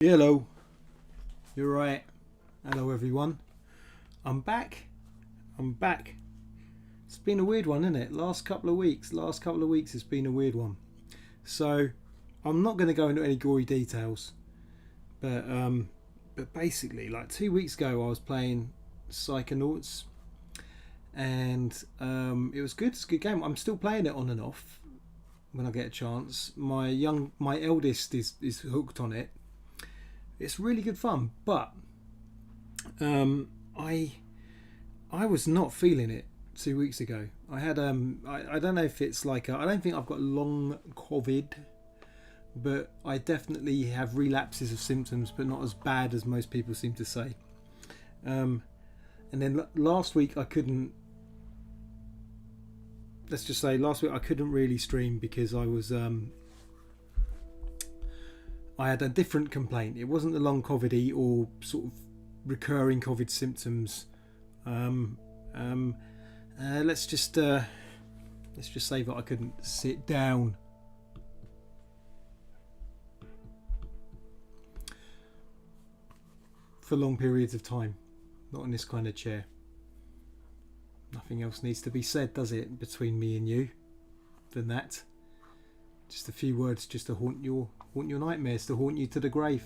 Hello, you're right. Hello everyone. I'm back. It's been a weird one, isn't it? Last couple of weeks has been a weird one. So I'm not going to go into any gory details, but basically, like 2 weeks ago, I was playing Psychonauts, and it was good. It's a good game. I'm still playing it on and off when I get a chance. My eldest is hooked on it. It's really good fun, but I was not feeling it 2 weeks ago. I had I don't know if it's like I don't think I've got long COVID, but I definitely have relapses of symptoms, but not as bad as most people seem to say. And then last week I couldn't. Let's just say last week I couldn't really stream because I was I had a different complaint. It wasn't the long COVID-y or sort of recurring COVID symptoms. Let's just say that I couldn't sit down. For long periods of time. Not in this kind of chair. Nothing else needs to be said, does it, between me and you, than that? Just a few words just to haunt your nightmares, to haunt you to the grave,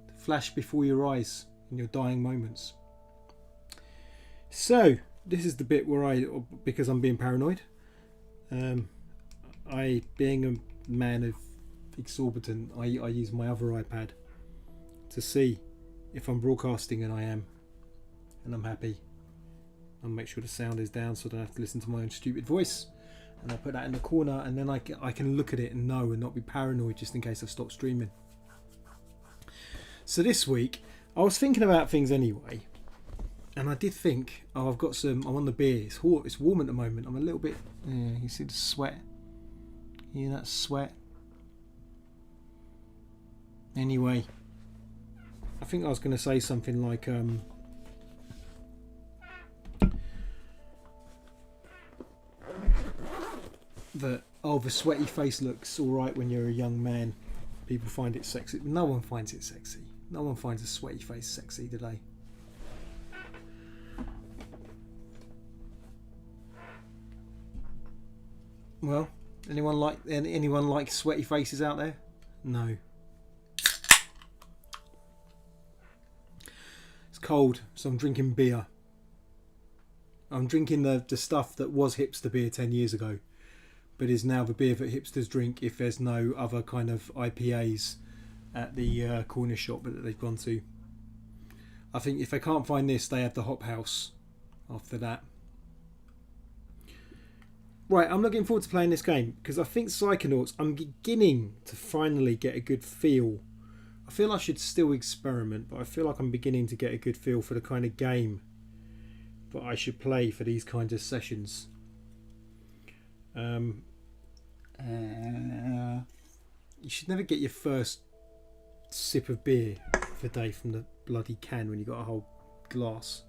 to flash before your eyes in your dying moments. So this is the bit where because I'm being paranoid, I being a man of exorbitant, I use my other iPad to see if I'm broadcasting, and I am, and I'm happy. I'll make sure the sound is down so I don't have to listen to my own stupid voice. And I'll put that in the corner, and then I can look at it and know and not be paranoid just in case I've stopped streaming. So this week, I was thinking about things anyway. And I did think, I'm on the beer. It's warm at the moment. I'm a little bit, you see the sweat? You hear that sweat? Anyway, I think I was going to say something like, that the sweaty face looks alright when you're a young man. People find it sexy. No one finds it sexy. No one finds a sweaty face sexy, do they? Well, anyone like sweaty faces out there? No. It's cold, so I'm drinking beer. I'm drinking the stuff that was hipster beer 10 years ago, but is now the beer that hipsters drink if there's no other kind of IPAs at the corner shop that they've gone to. I think if they can't find this, they have the Hop House after that. Right, I'm looking forward to playing this game because I think Psychonauts, I'm beginning to finally get a good feel. I feel I should still experiment, but I feel like I'm beginning to get a good feel for the kind of game that I should play for these kinds of sessions. You should never get your first sip of beer of the day from the bloody can when you got a whole glass.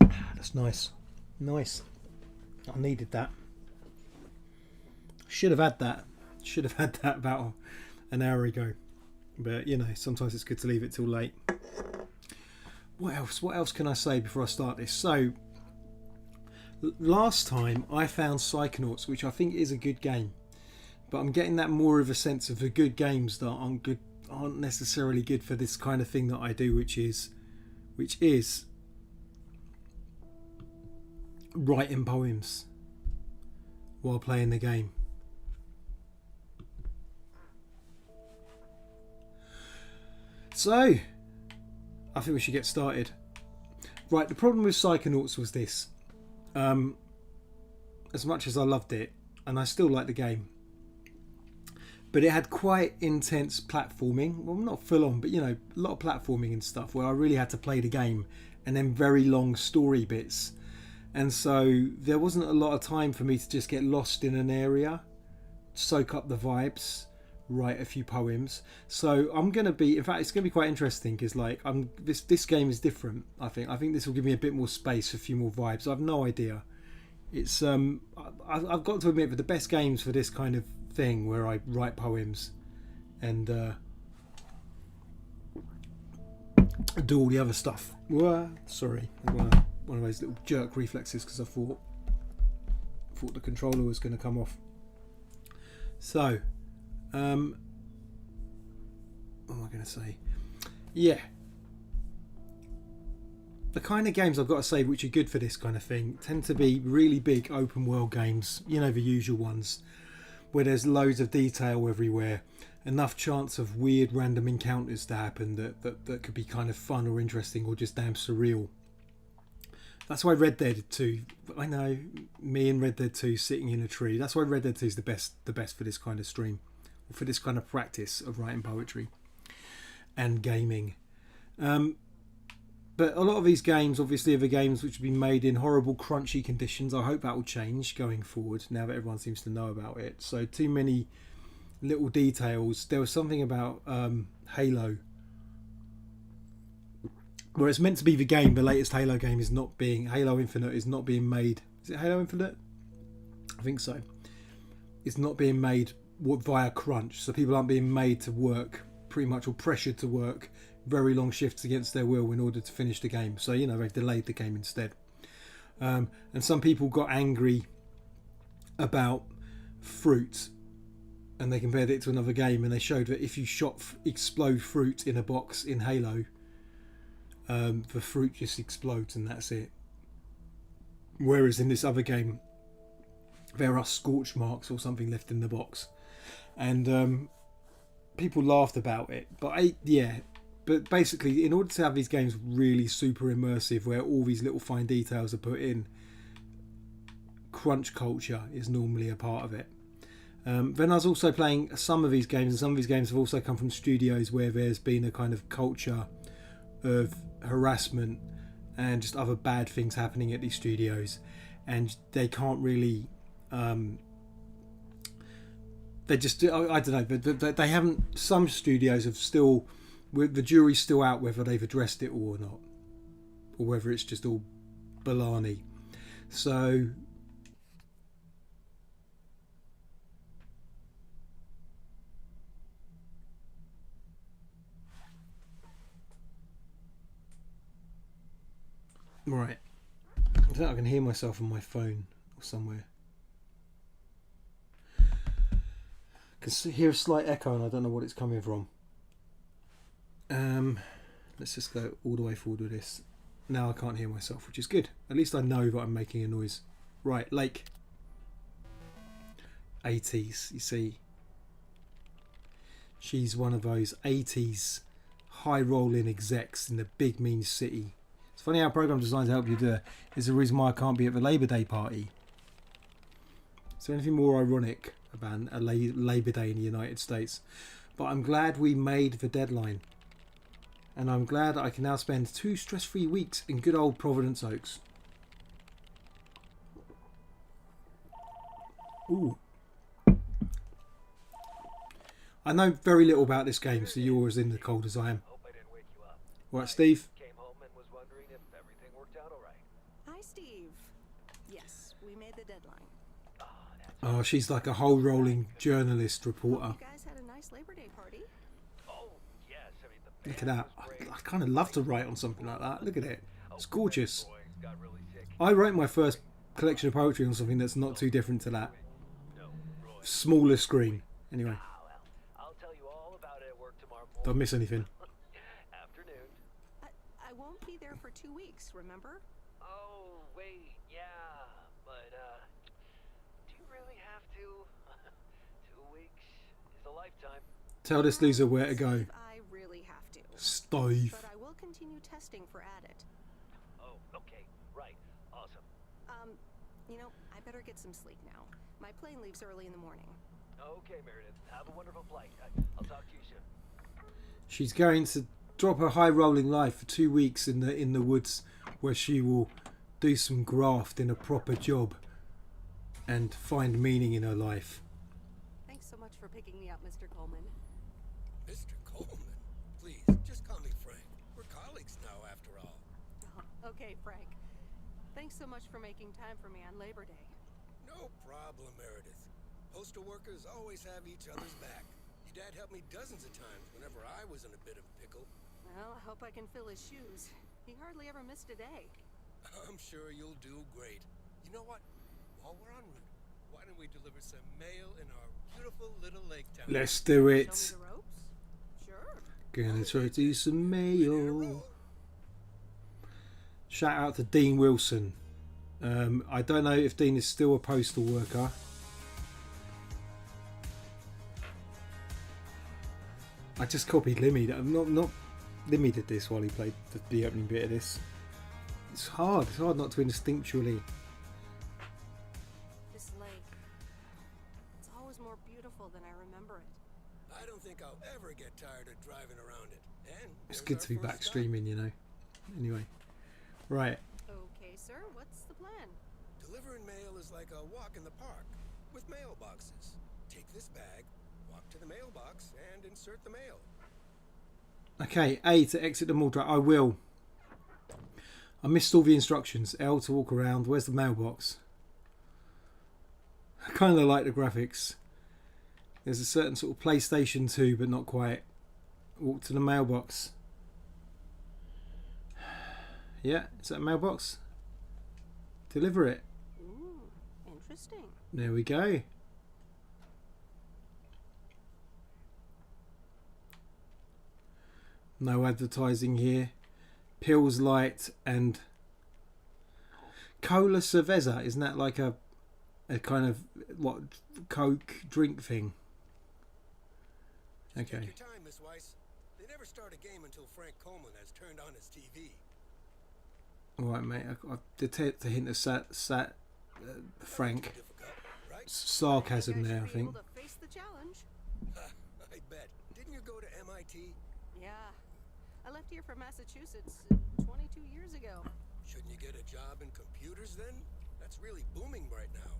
That's nice. I needed that. Should have had that about an hour ago. But you know, sometimes it's good to leave it till late. What else can I say before I start this? So last time I found Psychonauts, which I think is a good game, but I'm getting that more of a sense of the good games that aren't necessarily good for this kind of thing that I do, which is writing poems while playing the game. So I think we should get started. Right, the problem with Psychonauts was this. As much as I loved it, and I still like the game, but it had quite intense platforming. Well, not full on, but you know, a lot of platforming and stuff where I really had to play the game, and then very long story bits. And so there wasn't a lot of time for me to just get lost in an area, soak up the vibes, write a few poems. So I'm going to be, in fact, it's going to be quite interesting because like this game is different. I think this will give me a bit more space for a few more vibes. I have no idea. It's I've got to admit that the best games for this kind of thing where I write poems and do all the other stuff. Sorry, one of those little jerk reflexes because I thought the controller was going to come off. So, what am I going to say? Yeah. The kind of games I've got to say which are good for this kind of thing tend to be really big open world games, you know, the usual ones, where there's loads of detail everywhere, enough chance of weird random encounters to happen that could be kind of fun or interesting or just damn surreal. That's why Red Dead 2, I know, me and Red Dead 2 sitting in a tree, that's why Red Dead 2 is the best for this kind of stream, for this kind of practice of writing poetry and gaming. But a lot of these games obviously are the games which have been made in horrible crunchy conditions. I hope that will change going forward now that everyone seems to know about it. So too many little details. There was something about Halo, where it's meant to be the game, the latest Halo game is not being, Halo Infinite is not being made. Is it Halo Infinite? I think so. It's not being made via crunch. So people aren't being made to work pretty much, or pressured to work very long shifts against their will in order to finish the game. So, you know, they've delayed the game instead. And some people got angry about fruit, and they compared it to another game, and they showed that if you explode fruit in a box in Halo, the fruit just explodes and that's it. Whereas in this other game, there are scorch marks or something left in the box. And people laughed about it. But basically, in order to have these games really super immersive, where all these little fine details are put in, crunch culture is normally a part of it. Then I was also playing some of these games, and some of these games have also come from studios where there's been a kind of culture of harassment and just other bad things happening at these studios, and they can't really they just, I don't know, they haven't, some studios have still, the jury's still out whether they've addressed it or not, or whether it's just all baloney. So right, I think I can hear myself on my phone or somewhere. I can hear a slight echo and I don't know what it's coming from. Let's just go all the way forward with this. Now I can't hear myself, which is good. At least I know that I'm making a noise. Right, Lake. 80s, you see. She's one of those 80s high-rolling execs in the big mean city. It's funny how program designed to help you do it is the reason why I can't be at the Labour Day party. Is there anything more ironic about a Labour Day in the United States? But I'm glad we made the deadline. And I'm glad I can now spend 2 stress-free weeks in good old Providence Oaks. Ooh. I know very little about this game, so you're as in the cold as I am. Right, Steve? Hi, Steve. Yes, we made the deadline. Oh, she's like a whole rolling journalist reporter. You guys had a nice Labor Day party. Look at that. I kind of love to write on something like that. Look at it. It's gorgeous. I wrote my first collection of poetry on something that's not too different to that. Smaller screen. Anyway. Don't miss anything. I won't be there for 2 weeks, remember? Oh, wait, yeah, but, do you really have to? 2 weeks is a lifetime. Tell this loser where to go. Steve, I really have to. Steve. But I will continue testing for Addit. Oh, okay, right, awesome. You know, I better get some sleep now. My plane leaves early in the morning. Okay, Meredith, have a wonderful flight. I'll talk to you soon. She's going to drop her high rolling life for 2 weeks in the woods, where she will do some graft in a proper job and find meaning in her life. Thanks so much for picking me up, Mr. Coleman. Mr. Coleman, please, just call me Frank. We're colleagues now, after all. Oh, okay, Frank. Thanks so much for making time for me on Labor Day. No problem, Meredith. Postal workers always have each other's back. Your dad helped me dozens of times whenever I was in a bit of a pickle. Well, I hope I can fill his shoes. He hardly ever missed a day. I'm sure you'll do great. You know what? While we're en route, why don't we deliver some mail in our beautiful little lake town? Let's do it. Show me the ropes? Sure. Gonna try to do some mail. Shout out to Dean Wilson. I don't know if Dean is still a postal worker. I just copied Limmy. Not Limmy did this while he played the opening bit of this. It's hard. It's hard not to instinctually. This lake. It's always more beautiful than I remember it. I don't think I'll ever get tired of driving around it. And It's there's good our to be first back stop. streaming, you know. Anyway, right. Okay, sir. What's the plan? Delivering mail is like a walk in the park with mailboxes. Take this bag, walk to the mailbox, and insert the mail. Okay, A to exit the mall drive. I will. I missed all the instructions. L to walk around. Where's the mailbox? I kind of like the graphics. There's a certain sort of PlayStation 2, but not quite. Walk to the mailbox. Yeah, is that a mailbox? Deliver it. Ooh, interesting. There we go. No advertising here. Pills Light and Cola Cerveza. Isn't that like a kind of what Coke drink thing? Take Okay. your time, Miss Weiss. They never start a game until Frank Coleman has turned on his TV. All right, mate. I detect a hint of Frank Difficult, right? sarcasm there. I should be think. able to face the challenge. I bet. Didn't you go to MIT? Yeah. I left here from Massachusetts 22 years ago. Shouldn't you get a job in computers then? That's really booming right now.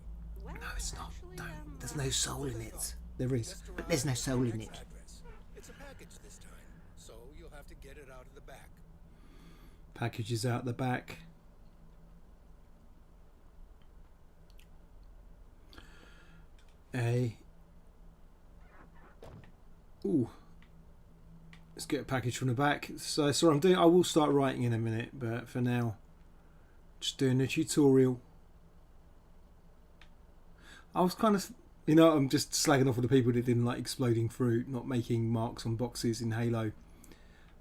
Well, No, it's not. actually, Don't. There's no soul in it. There is, Just but there's no arrived at soul your in next it. address. It's a package this time, so you'll have to get it out of the back. Packages out the back. A. Ooh. Let's get a package from the back. So I will start writing in a minute, but for now, just doing a tutorial. I was kind of, I'm just slagging off all the people that didn't like exploding fruit, not making marks on boxes in Halo.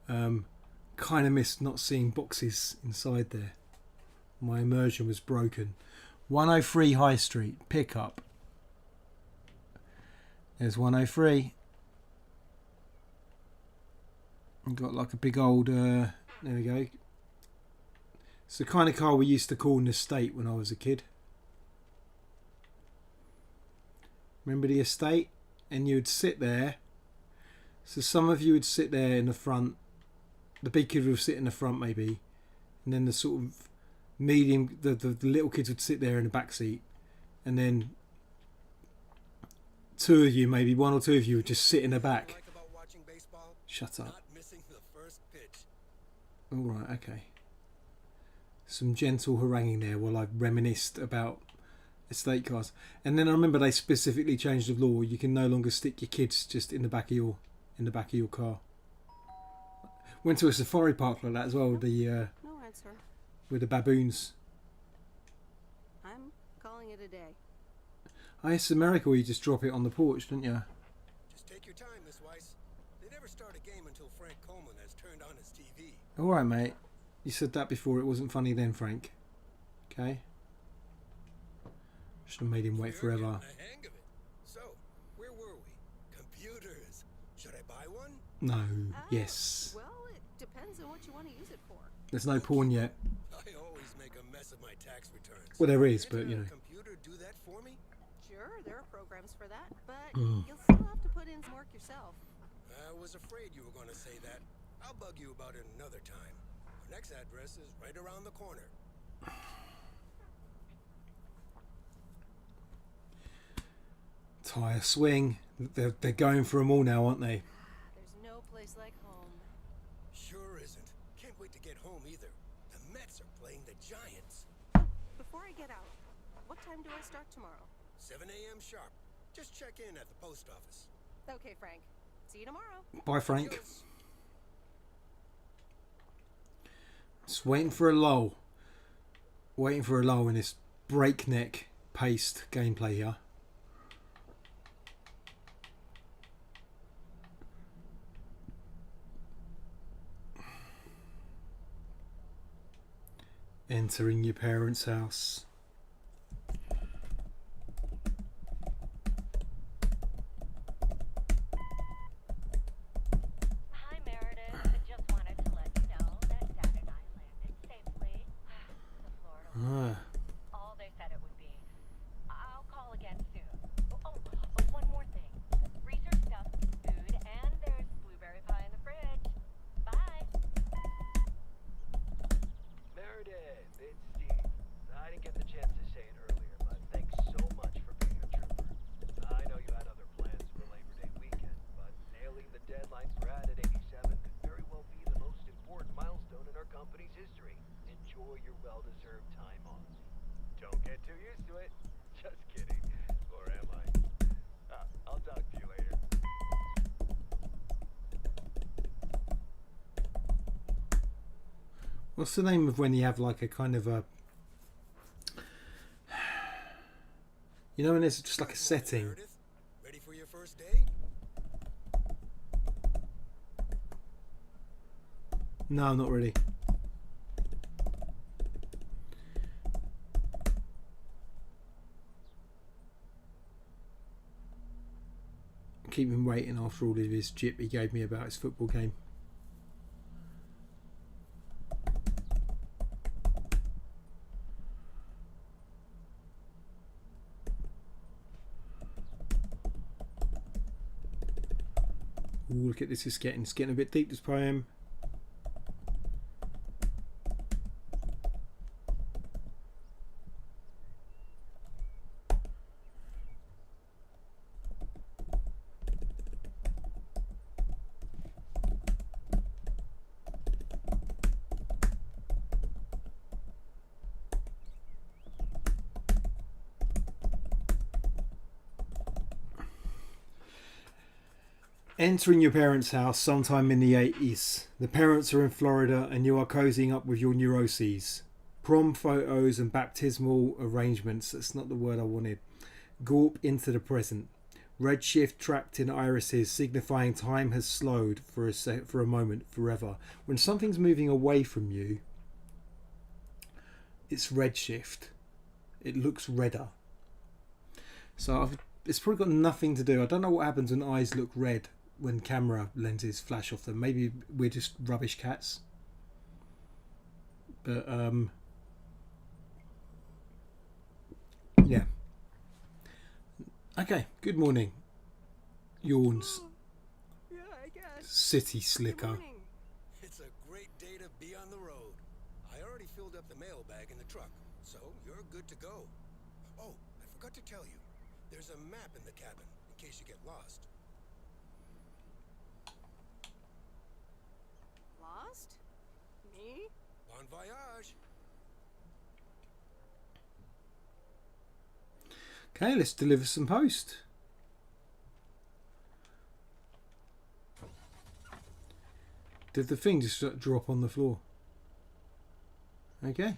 Kind of missed not seeing boxes inside there. My immersion was broken. 103 High Street, pickup. There's 103. Got like a big old, there we go. It's the kind of car we used to call an estate when I was a kid. Remember the estate? And you would sit there. So some of you would sit there in the front. The big kid would sit in the front maybe. And then the sort of medium, the little kids would sit there in the back seat. And then two of you, maybe one or two of you would just sit in the back. Like about watching baseball? Shut up. Not missing the first pitch. Alright, okay. Some gentle haranguing there while I reminisced about estate cars. And then I remember they specifically changed the law. You can no longer stick your kids just in the back of your car. Went to a safari park like that as well, No answer. with the baboons. I'm calling it a day. Oh, it's America where you just drop it on the porch, don't you? Just take your time, Miss Weiss. They never start a game until Frank Coleman has turned on his TV. Alright, mate. You said that before. It wasn't funny then, Frank. Okay? Should have made him wait You're forever. getting the hang of it. So, where were we? Computers. Should I buy one? No. Yes. Well, it depends on what you want to use it for. There's no porn yet. I always make a mess of my tax returns. Well, there is, but Can't you a know. computer do that for me? Sure, there are programs for that, but Mm. you'll still have to put in some work yourself. I was afraid you were going to say that. I'll bug you about it another time. Our next address is right around the corner. Tire swing. They're going for them all now, aren't they? There's no place like home. Sure isn't. Can't wait to get home either. The Mets are playing the Giants. Before I get out, what time do I start tomorrow? 7 a.m. sharp. Just check in at the post office. Okay, Frank. See you tomorrow. Bye, Frank. Adios. Just waiting for a lull. Waiting for a lull in this breakneck paced gameplay here. Entering your parents' house. Hi, Meredith. I just wanted to let you know that Dad and I landed safely to Florida. All they said it would be. I'll call again soon. One more thing. Freezer stuffed food, and there's blueberry pie in the fridge. Bye. Meredith, it's Steve. I didn't get the chance to say it earlier, but thanks so much for being a trooper. I know you had other plans for Labor Day weekend, but nailing the deadline for at 87 could very well be the most important milestone in our company's history. Enjoy your well-deserved time off. Don't get too used to it. Just kidding. Or am I? I'll talk to you later. What's the name of when you have like a kind of a... You know when there's just like a setting? Meredith, ready for your first day? No, not really. Keep him waiting after all of his jip he gave me about his football game. Ooh, look at this, it's getting a bit deep, this poem. Entering your parents' house sometime in the 80s. The parents are in Florida and you are cozying up with your neuroses. Prom photos and baptismal arrangements, that's not the word I wanted. Gawp into the present. Redshift trapped in irises, signifying time has slowed for a moment, forever. When something's moving away from you, it's redshift. It looks redder. So it's probably got nothing to do. I don't know what happens when eyes look red when camera lenses flash off them. Maybe we're just rubbish cats. But yeah. Okay, good morning. Yawns. Yeah, I guess. City Good slicker. morning. It's a great day to be on the road. I already filled up the mailbag in the truck, so you're good to go. Oh, I forgot to tell you. There's a map in the cabin, in case you get lost. Lost? Me? Bon voyage! Okay, let's deliver some post. Did the thing just drop on the floor? Okay.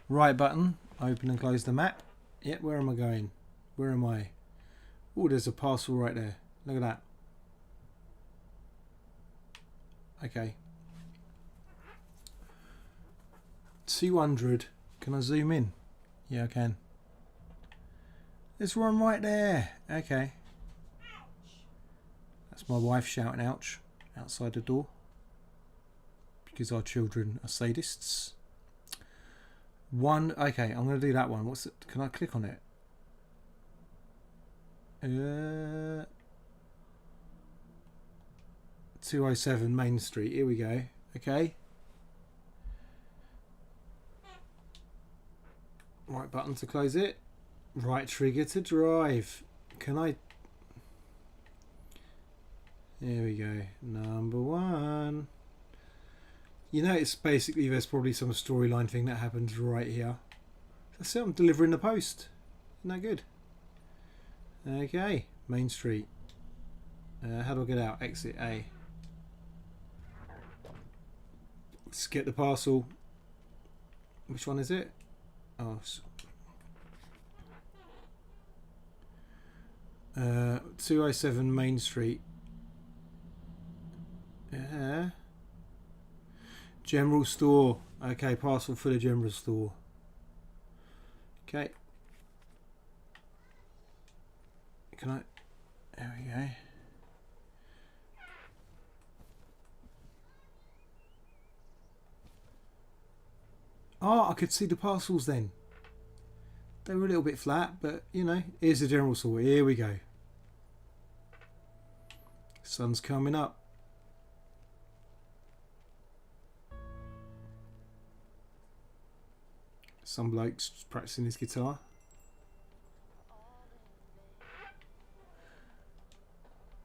Right button, open and close the map. Yep, where am I going? Where am I? Oh, there's a parcel right there. Look at that. Okay. 200. Can I zoom in? Yeah, I can. There's one right there. Okay. That's my wife shouting ouch outside the door. Because our children are sadists. One. Okay, I'm going to do that one. What's it? Can I click on it? 207 Main Street. Here we go. Okay. Right button to close it. Right trigger to drive. Can I... There we go. Number one. You notice basically there's probably some storyline thing that happens right here. That's it, I'm delivering the post. Isn't that good? Okay, Main Street. How do I get out? Exit A. Let's get the parcel. Which one is it? Oh, 207 Main Street. Yeah. General store. Okay, parcel for the general store. Okay. Can I? There we go. Oh, I could see the parcels then. They were a little bit flat, but you know, here's the general store. Here we go. Sun's coming up. Some bloke's practicing his guitar.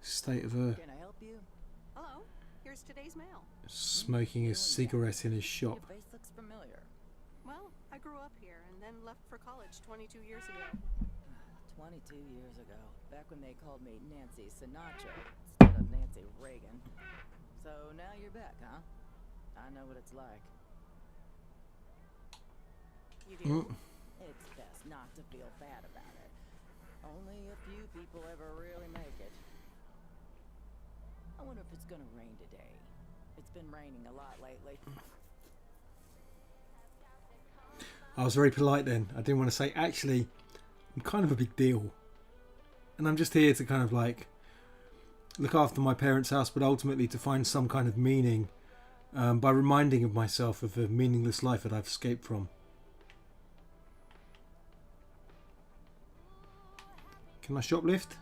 State of Earth. Can I help you? Hello, here's today's mail. Smoking a cigarette in his shop. Your face looks familiar. Well, I grew up here and then left for college 22 years ago. 22 years ago, back when they called me Nancy Sinatra instead of Nancy Reagan. So now you're back, huh? I know what it's like. You do? It's best not to feel bad about it. Only a few people ever really make it. I wonder if it's gonna rain today. It's been raining a lot lately. I was very polite then. I didn't want to say, actually, I'm kind of a big deal. And I'm just here to kind of like look after my parents' house, but ultimately to find some kind of meaning by reminding of myself of a meaningless life that I've escaped from. Can I shoplift?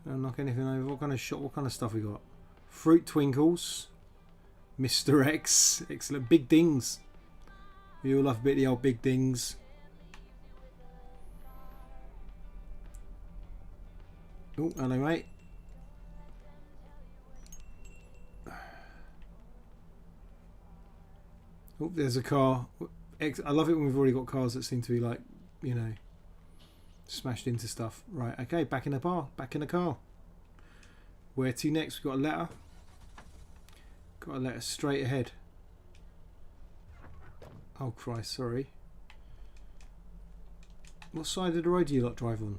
Can I knock anything over? What kind of stuff we got? Fruit Twinkles. Mr. X. Excellent. Big Dings. We all love a bit of the old Big Dings. Oh, hello mate. Oh, there's a car. I love it when we've already got cars that seem to be like, you know, smashed into stuff. Right, okay, back in the bar, back in the car. Where to next? We've got a letter. Got a letter straight ahead. Oh Christ, sorry. What side of the road do you lot drive on?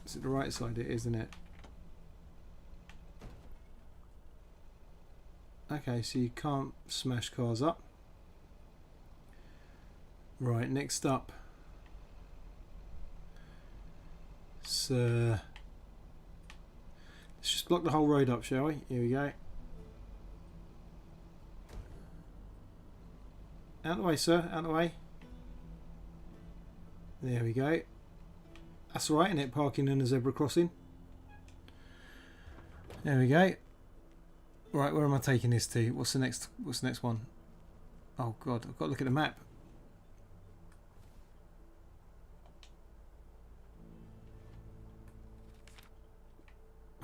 Is it the right side? It is, isn't it? Okay, so you can't smash cars up. Right, next up. So let's just block the whole road up, shall we? Here we go. Out of the way, sir. Out of the way. There we go. That's alright, isn't it? Parking in a zebra crossing. There we go. Right, where am I taking this to? What's the next one? Oh god, I've got to look at the map.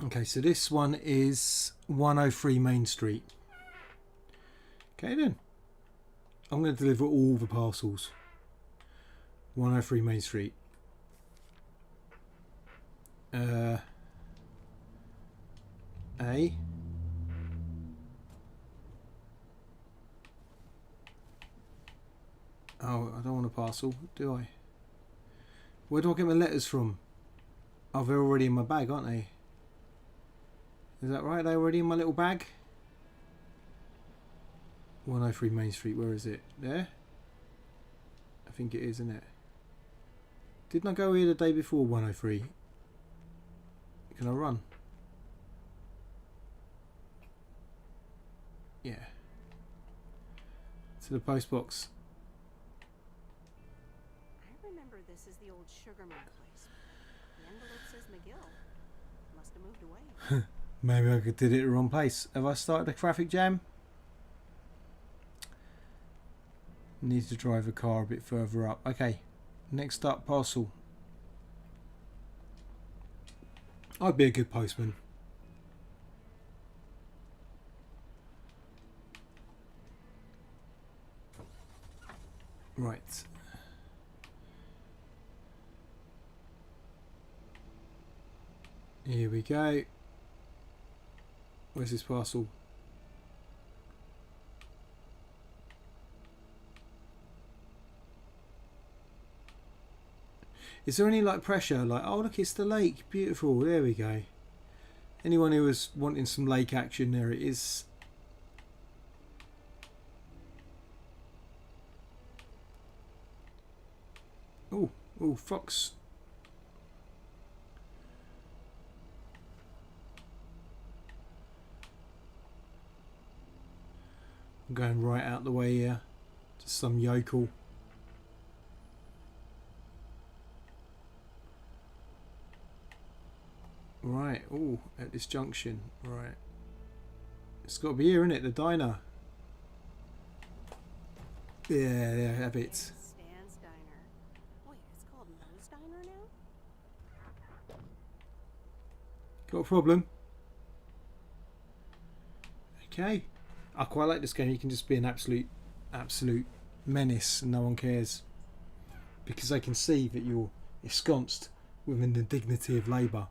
Okay, so this one is 103 Main Street. Okay then. I'm going to deliver all the parcels. 103 Main Street. A. Oh, I don't want a parcel, do I? Where do I get my letters from? Oh, they're already in my bag, aren't they? Is that right? They're already in my little bag? 103 Main Street, where is it? There? I think it is, isn't it? Didn't I go here the day before 103? Can I run? Yeah. To the post box. I remember this is the old Sugarman place. The envelope says McGill. Must have moved away. Maybe I did it at the wrong place. Have I started a traffic jam? Need to drive a car a bit further up. Okay. Next up, parcel. I'd be a good postman. Right. Here we go. Where's this parcel? Is there any like pressure? Like, oh look, it's the lake. Beautiful. There we go. Anyone who was wanting some lake action, there it is. Oh, oh, fox. I'm going right out the way here. Just some yokel. Right, oh, at this junction. Right. It's got to be here, isn't it? The diner. Yeah, yeah, have it. Stan's Diner. Wait, it's called Moe's Diner now? Got a problem? Okay. I quite like this game. You can just be an absolute menace and no one cares. Because they can see that you're ensconced within the dignity of labour.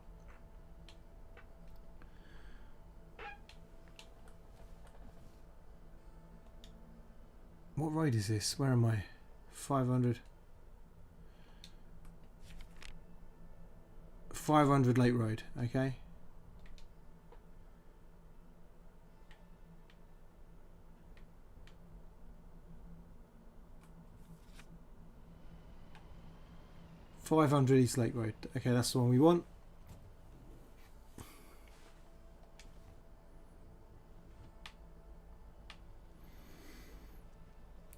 What road is this? Where am I? 500. 500 Lake Road, okay. $500 East Lake Road. Okay, that's the one we want.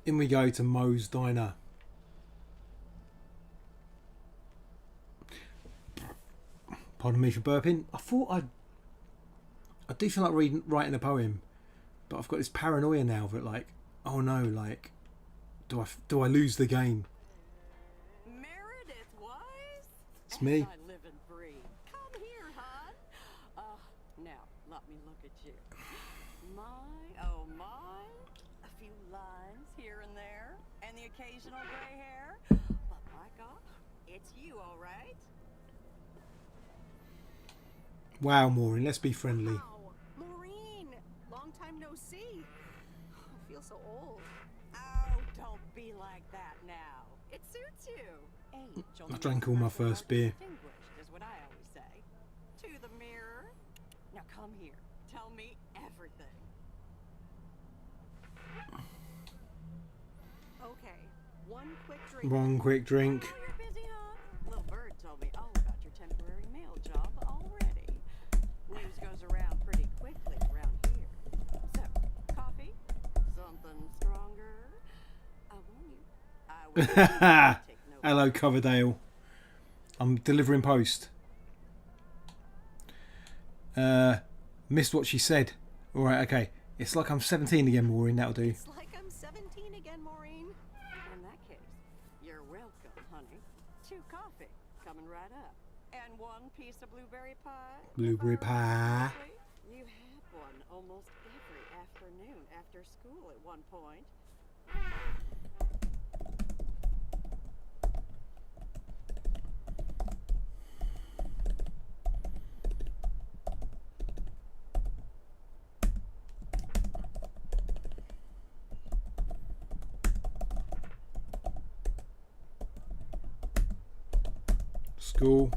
In we go to Moe's Diner. Pardon me for burping. I do feel like writing a poem, but I've got this paranoia now that like, oh no, like, do I lose the game? Meredith Wise? It's me. As I live and breathe. Come here, hon. Now, let me look at you. My, oh my. A few lines here and there, and the occasional gray hair. But my God, it's you, all right? Wow, Maureen, let's be friendly. Wow, Maureen! Long time no see. I feel so old. Oh, don't be like that now. It suits you. Age I drank all my first beer. Is what I always say. To the mirror. Now come here. Tell me everything. Okay, one quick drink. One quick drink. Oh, you're busy, huh? Little Bird told me all about your temporary mail job already. News goes around pretty quickly around here. So, coffee? Something stronger? I warn you. I will take no. Hello, Coverdale. I'm delivering post. Missed what she said. Alright, okay. It's like I'm 17 again, Maureen. That'll do. It's like I'm 17 again, Maureen. In that case, you're welcome, honey. 2 coffee coming right up. And 1 piece of blueberry pie. Blueberry pie. You had one almost every afternoon after school at one point. School.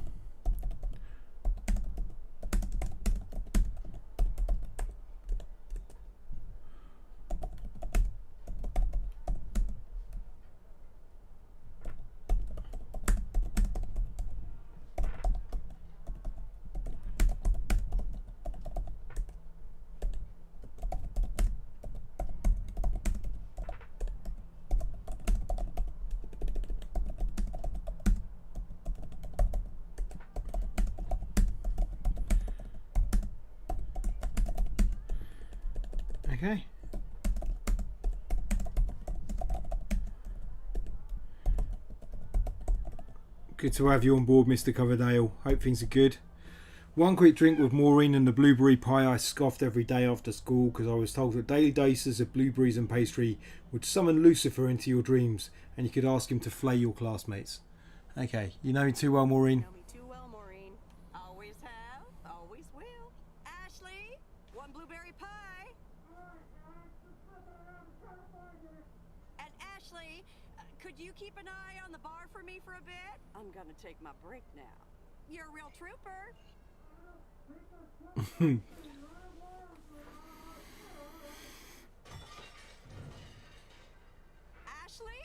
Okay. Good to have you on board, Mr. Coverdale. Hope things are good. One quick drink with Maureen and the blueberry pie I scoffed every day after school because I was told that daily doses of blueberries and pastry would summon Lucifer into your dreams and you could ask him to flay your classmates. Okay, you know me too well, Maureen. Know me too well, Maureen. Always have. Always will. Ashley, one blueberry pie. And Ashley, could you keep an eye on the bar for me for a bit? I'm gonna take my break now. You're a real trooper. Ashley?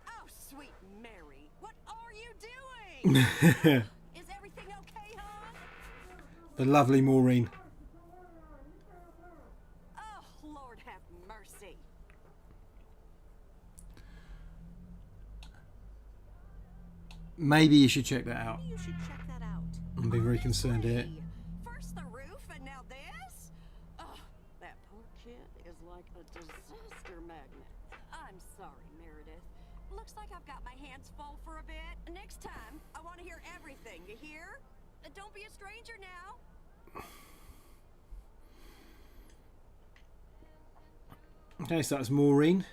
Oh, sweet Mary, what are you doing? Is everything okay, hon? The lovely Maureen. Oh, Lord have mercy. Maybe you should check that out. You should check that out. I'm being very concerned here. Honestly, first the roof and now this? Oh, that poor kid is like a disaster magnet. I'm sorry, Meredith. Looks like I've got my hands full for a bit. Next time, I want to hear everything, you hear? Don't be a stranger now. Okay, so that's Maureen.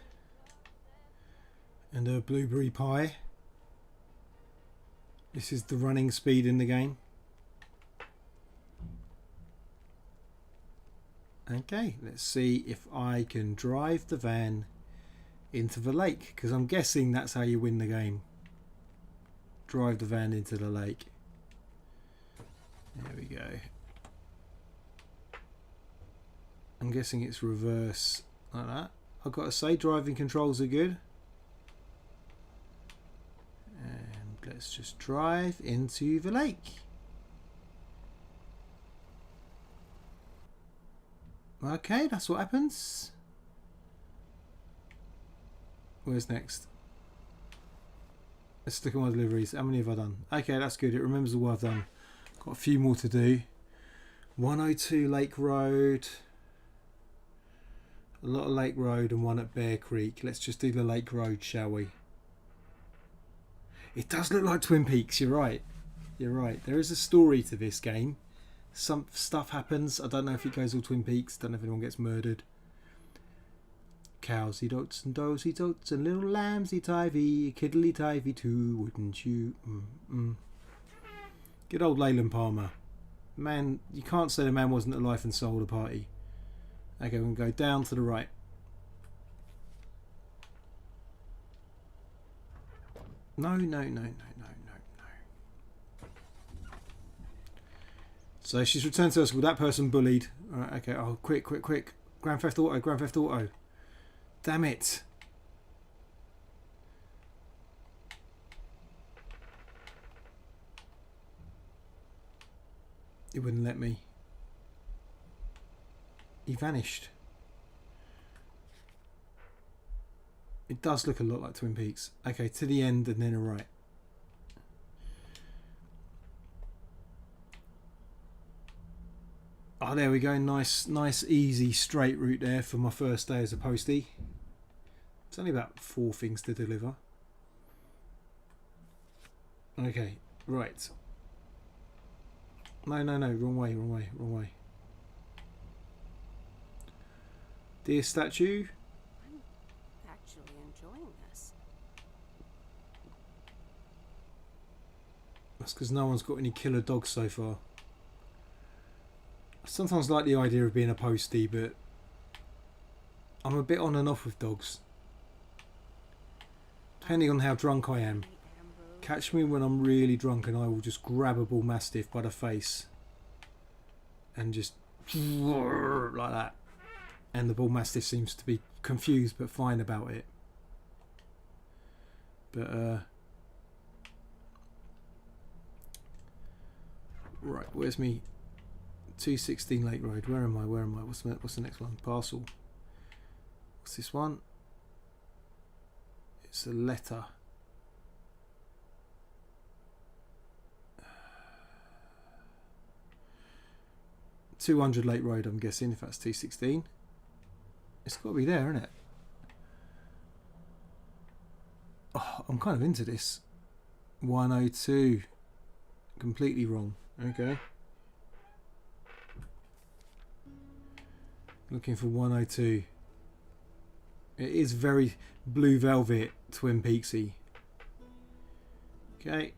And her blueberry pie. This is the running speed in the game. Okay, let's see if I can drive the van into the lake, because I'm guessing that's how you win the game. Drive the van into the lake. There we go. I'm guessing it's reverse like that. I've got to say, driving controls are good. And let's just drive into the lake. Okay, that's what happens. Where's next? Let's look at my deliveries. How many have I done? Okay, that's good. It remembers all I've done. Got a few more to do. 102 Lake Road. A lot of Lake Road and one at Bear Creek. Let's just do the Lake Road, shall we? It does look like Twin Peaks. You're right. You're right. There is a story to this game. Some stuff happens. I don't know if it goes all Twin Peaks. Don't know if anyone gets murdered. Cowsy dots and dosey dots and little lambsy tivey, kiddly tivey too, wouldn't you? Good old Leyland Palmer. Man, you can't say the man wasn't a life and soul of the party. Okay, we're going to go down to the right. No. So she's returned to us with that person bullied. Alright, okay, oh, quick. Grand Theft Auto. Damn it. It wouldn't let me. He vanished. It does look a lot like Twin Peaks. Okay, to the end and then a right. Oh, there we go. Nice, easy, straight route there for my first day as a postie. It's only about 4 things to deliver. Okay, right. No, wrong way. Deer statue. I'm actually enjoying this. That's because no one's got any killer dogs so far. I sometimes like the idea of being a postie, but I'm a bit on and off with dogs. Depending on how drunk I am. Catch me when I'm really drunk and I will just grab a bull mastiff by the face and just like that. And the bull mastiff seems to be confused but fine about it. But right, where's me? 216 Lake Road. Where am I? What's the next one? Parcel. What's this one? It's a letter. $200 Lake Road, I'm guessing, if that's 216. It's got to be there, isn't it? Oh, I'm kind of into this. 102. Completely wrong. Okay. Looking for 102. It is very Blue Velvet Twin Peaksy. Okay.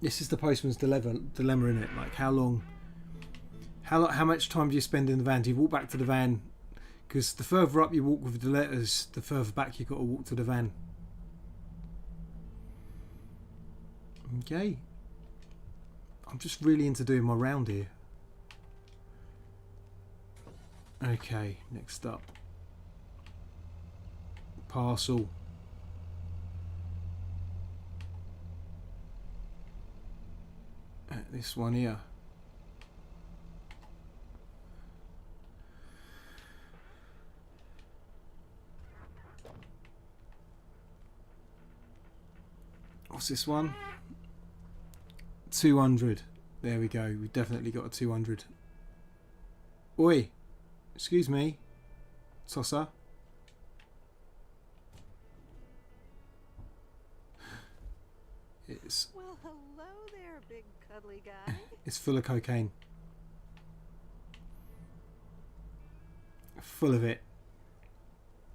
This is the postman's dilemma, in it. Like how much time do you spend in the van? Do you walk back to the van? Because the further up you walk with the letters, the further back you've got to walk to the van. Okay. I'm just really into doing my round here. Okay, next up. Parcel. This one here. What's this one? 200. There we go. We've definitely got a 200. Oi. Excuse me. Tosser. It's Well, hello there, big cuddly guy. it's full of cocaine. Full of it.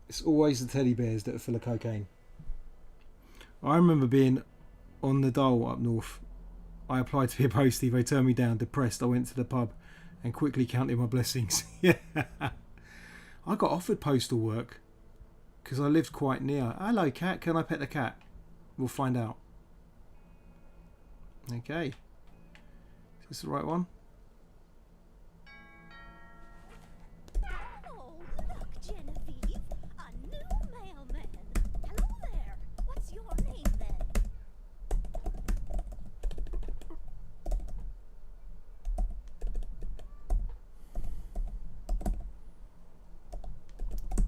It's always the teddy bears that are full of cocaine. I remember being on the dole up north. I applied to be a postie. They turned me down. Depressed, I went to the pub and quickly counted my blessings. Yeah. I got offered postal work because I lived quite near. Hello, cat. Can I pet the cat? We'll find out. Okay. Is this the right one? Oh, look, Genevieve. A new mailman. Hello there. What's your name then?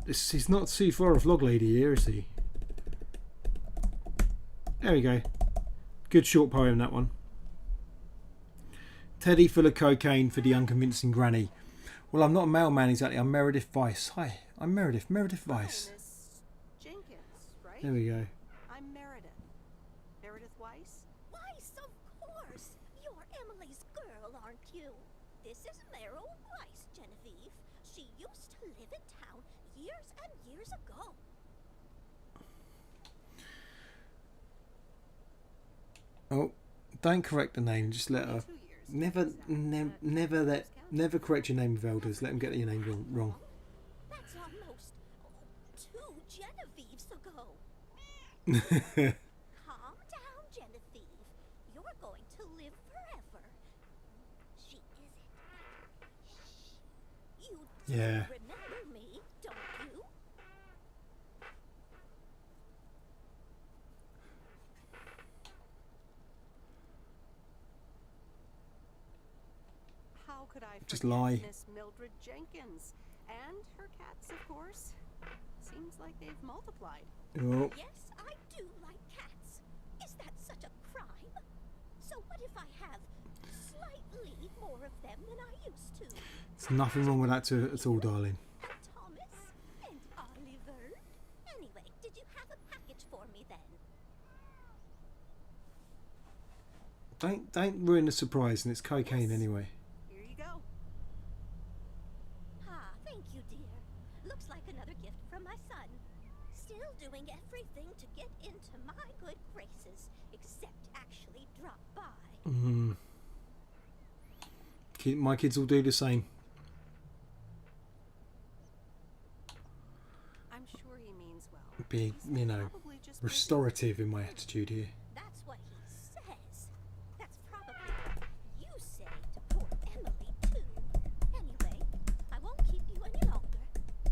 He's not too far off Log Lady here, is he? There we go. Good short poem, that one. Teddy full of cocaine for the unconvincing granny. Well, I'm not a mailman exactly. I'm Meredith Weiss. Hi, I'm Meredith. Meredith Weiss. Miss Jenkins, right? There we go. I'm Meredith. Meredith Weiss? Weiss, of course. You're Emily's girl, aren't you? This is Meryl Weiss, Genevieve. She used to live in town years and years ago. Oh, don't correct the name. Just let her. 2 years. Never correct your name with elders. Let them get your name wrong. That's almost 2 Genevieves ago. Calm down, Genevieve. You're going to live forever. She isn't. Shh. You do Yeah. remember me, don't you? How could I Just forget lie. Miss Mildred Jenkins and her cats, of course. Seems like they've multiplied. Oh, Yes, I do like cats. Is that such a crime? So what if I have slightly more of them than I used to? there's nothing wrong with that at all, darling. And Thomas and Oliver. Anyway, did you have a package for me then? Don't ruin the surprise, and it's cocaine anyway. Here you go. Ah, thank you, dear. Looks like another gift from my son. Still doing everything to get into my good graces, except actually drop by. My kids will do the same. I'm sure he means well. Be, He's you know, probably just restorative in my attitude here. That's what he says. That's probably what you say to poor Emily, too. Anyway, I won't keep you any longer.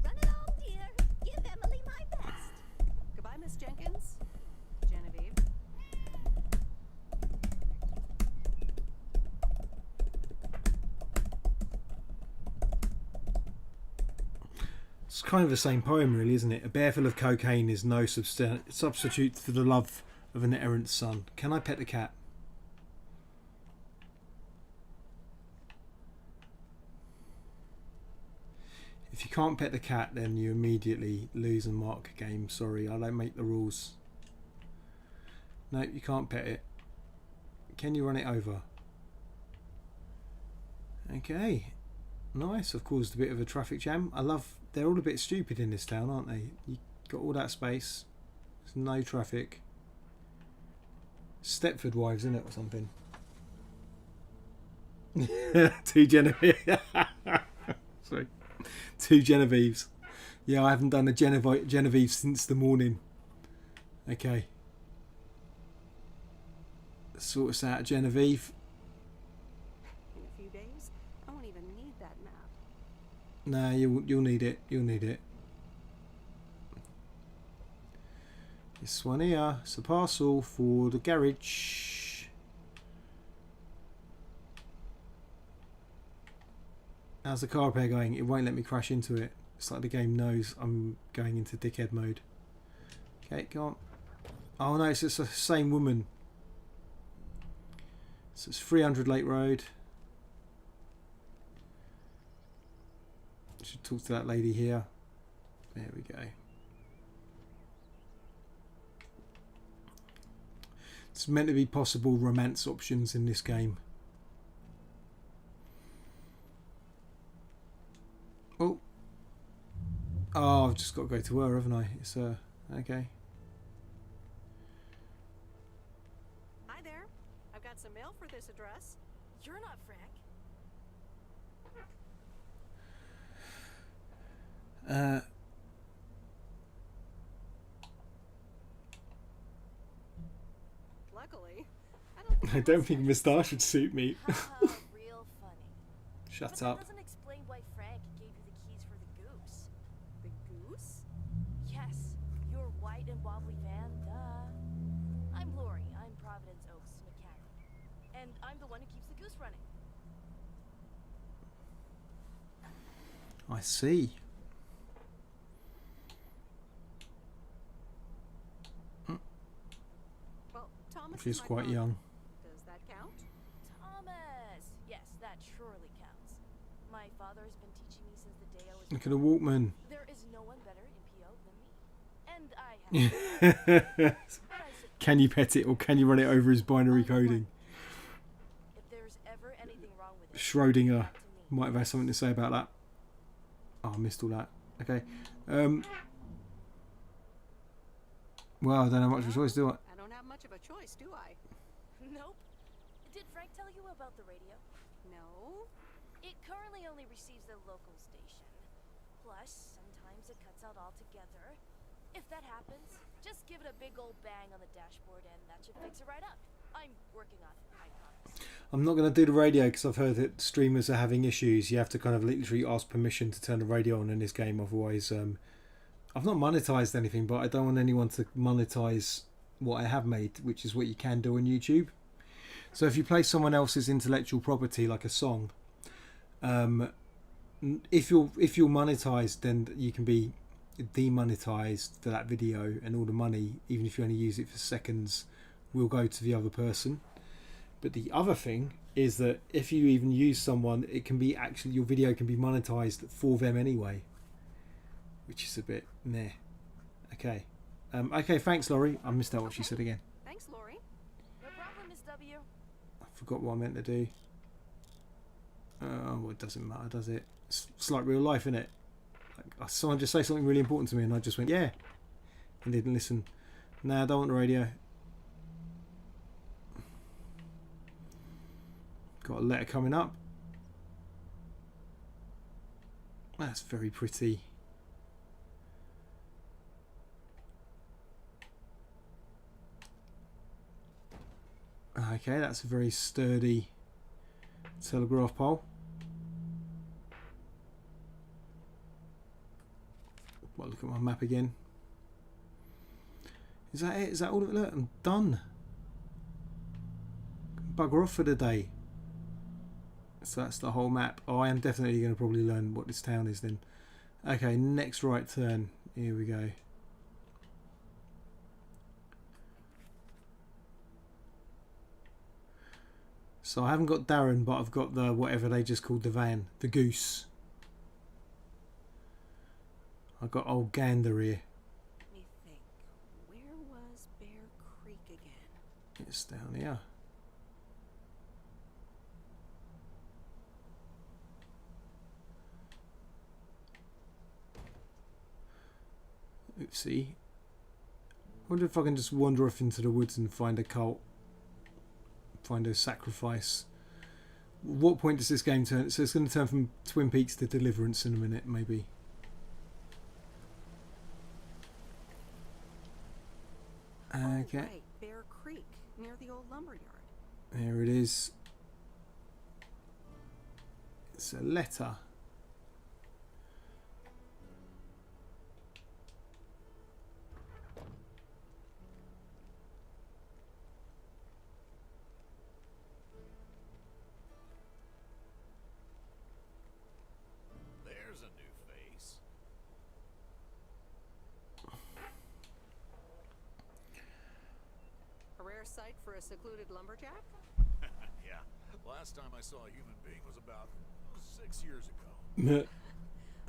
Run along, dear. Give Emily my best. Goodbye, Miss Jenkins. Genevieve. It's kind of the same poem, really, isn't it? A bear full of cocaine is no substitute for the love of an errant son. Can I pet the cat? If you can't pet the cat, then you immediately lose and mark a game. Sorry, I don't make the rules. No, you can't pet it. Can you run it over? Okay. Nice. I've caused a bit of a traffic jam. They're all a bit stupid in this town, aren't they? You got all that space. There's no traffic. Stepford Wives, isn't it, or something? 2 Genevieve. Sorry. 2 Genevieves. Yeah, I haven't done a Genevieve since the morning. Okay. Sort us out, Genevieve. In a few days, I won't even need that map. Nah, you'll need it. You'll need it. This one here. It's a parcel for the garage. How's the car repair going? It won't let me crash into it. It's like the game knows I'm going into dickhead mode. Okay, go on. Oh no, it's just the same woman. So it's 300 Lake Road. Should talk to that lady here. There we go. It's meant to be possible romance options in this game. Oh. Oh, I've just got to go to her, haven't I? It's okay. Hi there. I've got some mail for this address. You're not Frank. Luckily, I don't think moustache would suit me. Real funny. Shut But up. that doesn't explain why Frank gave you the keys for the goose. The goose? Yes, your white and wobbly van, duh. I'm Lori. I'm Providence Oaks mechanic. And I'm the one who keeps the goose running. I see. Well, Thomas She's is my quite father. young. Does that count? Thomas! Yes, that surely counts. My father has been teaching me since the day I was Look at the Walkman. There is no one better in PO than me. And I have but I should Can you pet it or can you run it over his binary coding? if there's ever anything wrong with it, Schrodinger back to me. might have had something to say about that. Oh, I missed all that. Okay. Well, I don't have much of a choice, do I? I don't have much of a choice, do I? Nope. Did Frank tell you about the radio? No. It currently only receives the local station. Plus, sometimes it cuts out altogether. If that happens, just give it a big old bang on the dashboard and that should fix it right up. I'm working on it, I promise. I'm not going to do the radio because I've heard that streamers are having issues. You have to kind of literally ask permission to turn the radio on in this game. Otherwise, I've not monetized anything, but I don't want anyone to monetize what I have made, which is what you can do on YouTube. So if you play someone else's intellectual property, like a song, if you're monetized, then you can be demonetized for that video, and all the money, even if you only use it for seconds, will go to the other person. But the other thing is that if you even use someone, it can be actually, your video can be monetized for them anyway, which is a bit meh. Okay. Okay, thanks, Laurie. I missed out what she said again. Thanks, Lori. No problem, Miss W. I forgot what I meant to do. Well, it doesn't matter, does it? It's like real life, isn't it? Like, someone just say something really important to me and I just went, yeah, and didn't listen. Nah, I don't want the radio. Got a letter coming up. That's very pretty. Okay, that's a very sturdy telegraph pole. Well, look at my map again. Is that it? Is that all of it? Look, I'm done. Bugger off for the day. So that's the whole map. Oh, I am definitely going to probably learn what this town is then. Okay, next right turn. Here we go. So I haven't got Darren, but I've got the whatever they just called the van, the goose. I've got old Gander here. Let me think. Where was Bear Creek again? It's down here. Oopsie. I wonder if I can just wander off into the woods and find a cult. find a sacrifice. What point does this game turn? So it's going to turn from Twin Peaks to Deliverance in a minute, maybe. Okay. Right, Bear Creek, near the old lumberyard. There it is. It's a letter. There's a new face. A rare sight for a secluded lumberjack? Yeah. Last time I saw a human being was about 6 years ago.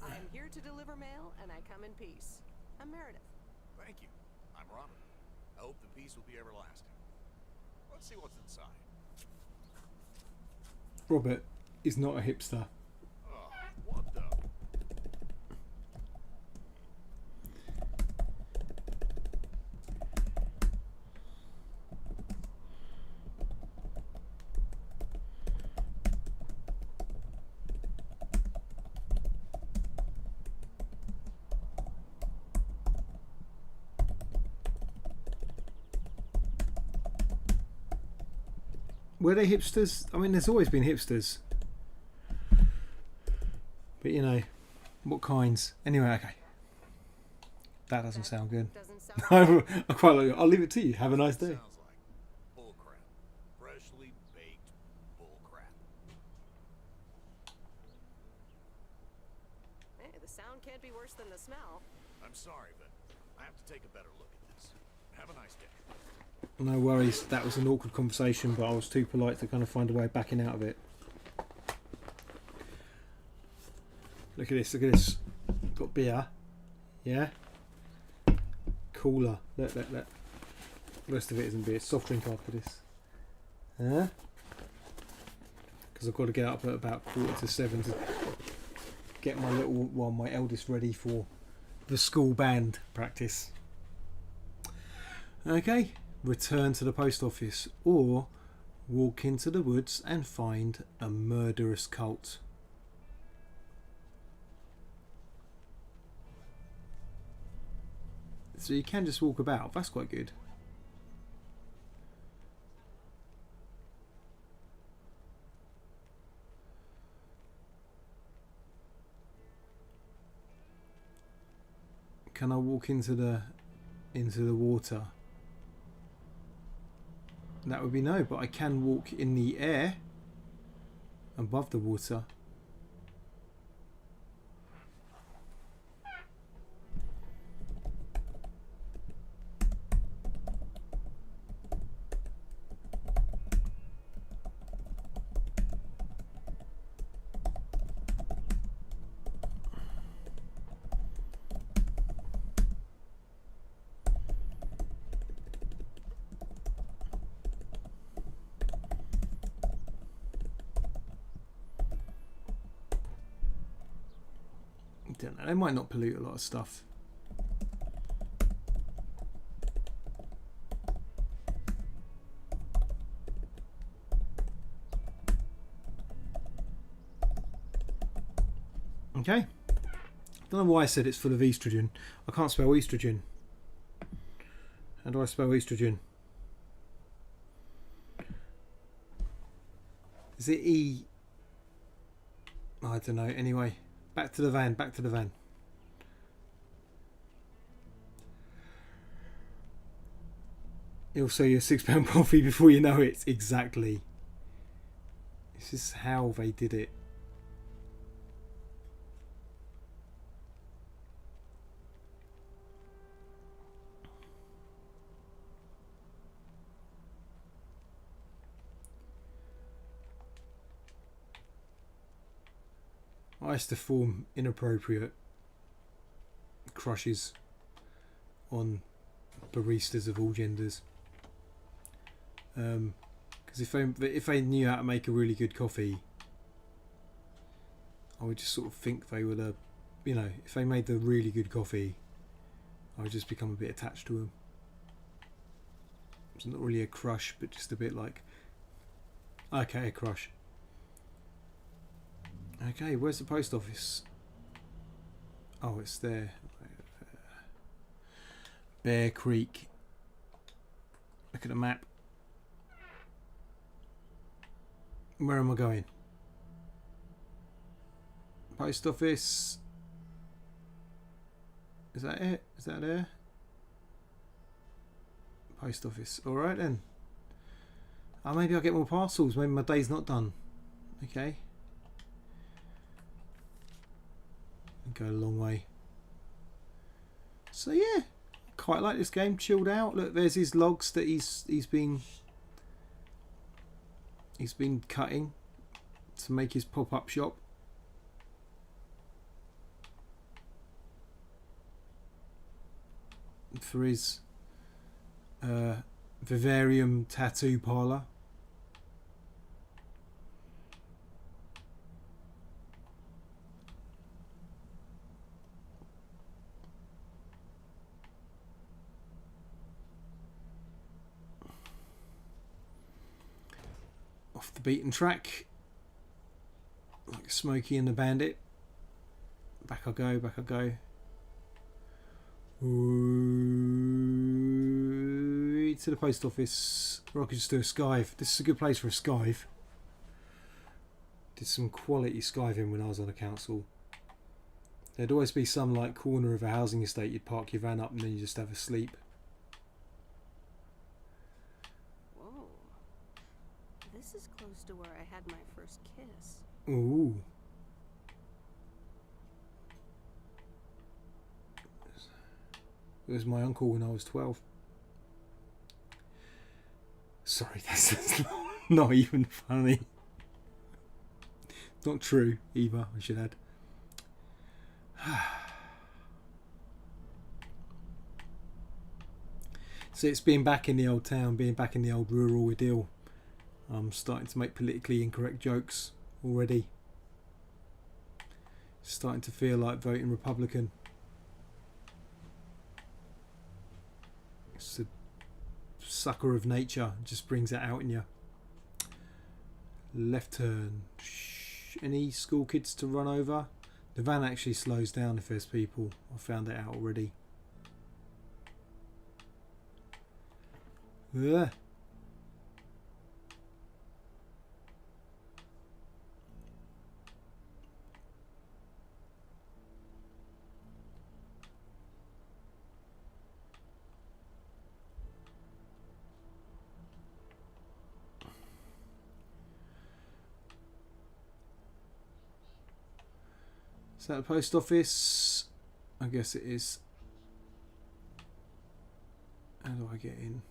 I am here to deliver mail, and I come in peace. I'm Meredith. Thank you. I'm Robert. I hope the peace will be everlasting. Let's see what's inside. Robert is not a hipster. Oh, what the? Were they hipsters? I mean, there's always been hipsters. But you know, what kinds? Anyway, okay. That doesn't sound good. Doesn't sound I quite like it. I'll leave it to you. Have a nice day. Sounds like bullcrap. Freshly baked bullcrap. Hey, the sound can't be worse than the smell. I'm sorry, but I have to take a better look at this. Have a nice day. No worries. That was an awkward conversation, but I was too polite to kind of find a way of backing out of it. Look at this. Look at this. Got beer. Yeah. Cooler. Look. The rest of it isn't beer. It's soft drink after this. Huh? Because I've got to get up at about 6:45 to get my my eldest ready for the school band practice. Okay. Return to the post office, or walk into the woods and find a murderous cult. So you can just walk about. That's quite good. Can I walk into the water? That would be no, but I can walk in the air above the water. Don't know. They might not pollute a lot of stuff. Okay. Don't know why I said it's full of estrogen. I can't spell estrogen. How do I spell estrogen? Is it E? I don't know. Anyway. Back to the van, back to the van. You'll sell you a £6 coffee before you know it. Exactly. This is how they did it. I used to form inappropriate crushes on baristas of all genders, because if they knew how to make a really good coffee, I would just sort of think they were the, you know, if they made the really good coffee, I would just become a bit attached to them. It's not really a crush, but just a bit like, Okay, crush. Okay, where's the post office? Oh, it's there. Bear Creek. Look at the map. Where am I going? Post office. Is that it? Is that there? Post office. Alright then. Oh, maybe I'll get more parcels. Maybe my day's not done. Okay. Go a long way. So yeah, quite like this game. Chilled out. Look, there's his logs that he's been cutting to make his pop-up shop. For his vivarium tattoo parlor. Off the beaten track, like Smokey and the Bandit. Back I go, back I go. Ooh, to the post office. Or I could just do a skive. This is a good place for a skive. Did some quality skiving when I was on the council. There'd always be some like corner of a housing estate. You'd park your van up and then you just have a sleep. Whoa. This is close to where I had my first kiss. Ooh. It was my uncle when I was 12. Sorry, that's not even funny. Not true either, I should add. So it's being back in the old town, being back in the old rural idyll. I'm starting to make politically incorrect jokes already. Starting to feel like voting Republican. It's the sucker of nature, just brings it out in you. Left turn. Any school kids to run over? The van actually slows down if there's people. I found it out already. Ugh. Is that the post office? I guess it is. How do I get in?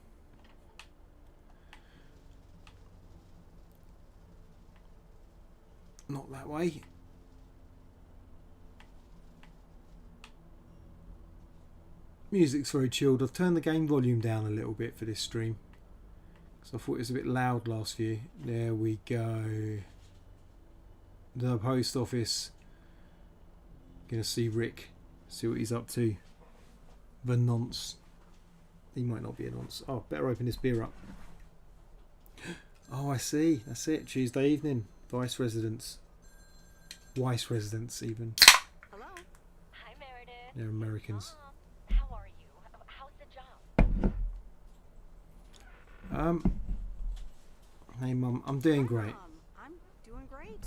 Not that way. Music's very chilled. I've turned the game volume down a little bit for this stream, because I thought it was a bit loud last view. There we go. The post office. Gonna see Rick, see what he's up to. The nonce. He might not be a nonce. Oh, better open this beer up. Oh, I see. That's it. Tuesday evening. Vice residents. Weiss residents, even. Hello? Hi, Meredith. They're Americans. Mom, how are you? How's the job? Hey, Mum. I'm doing great. I'm doing great.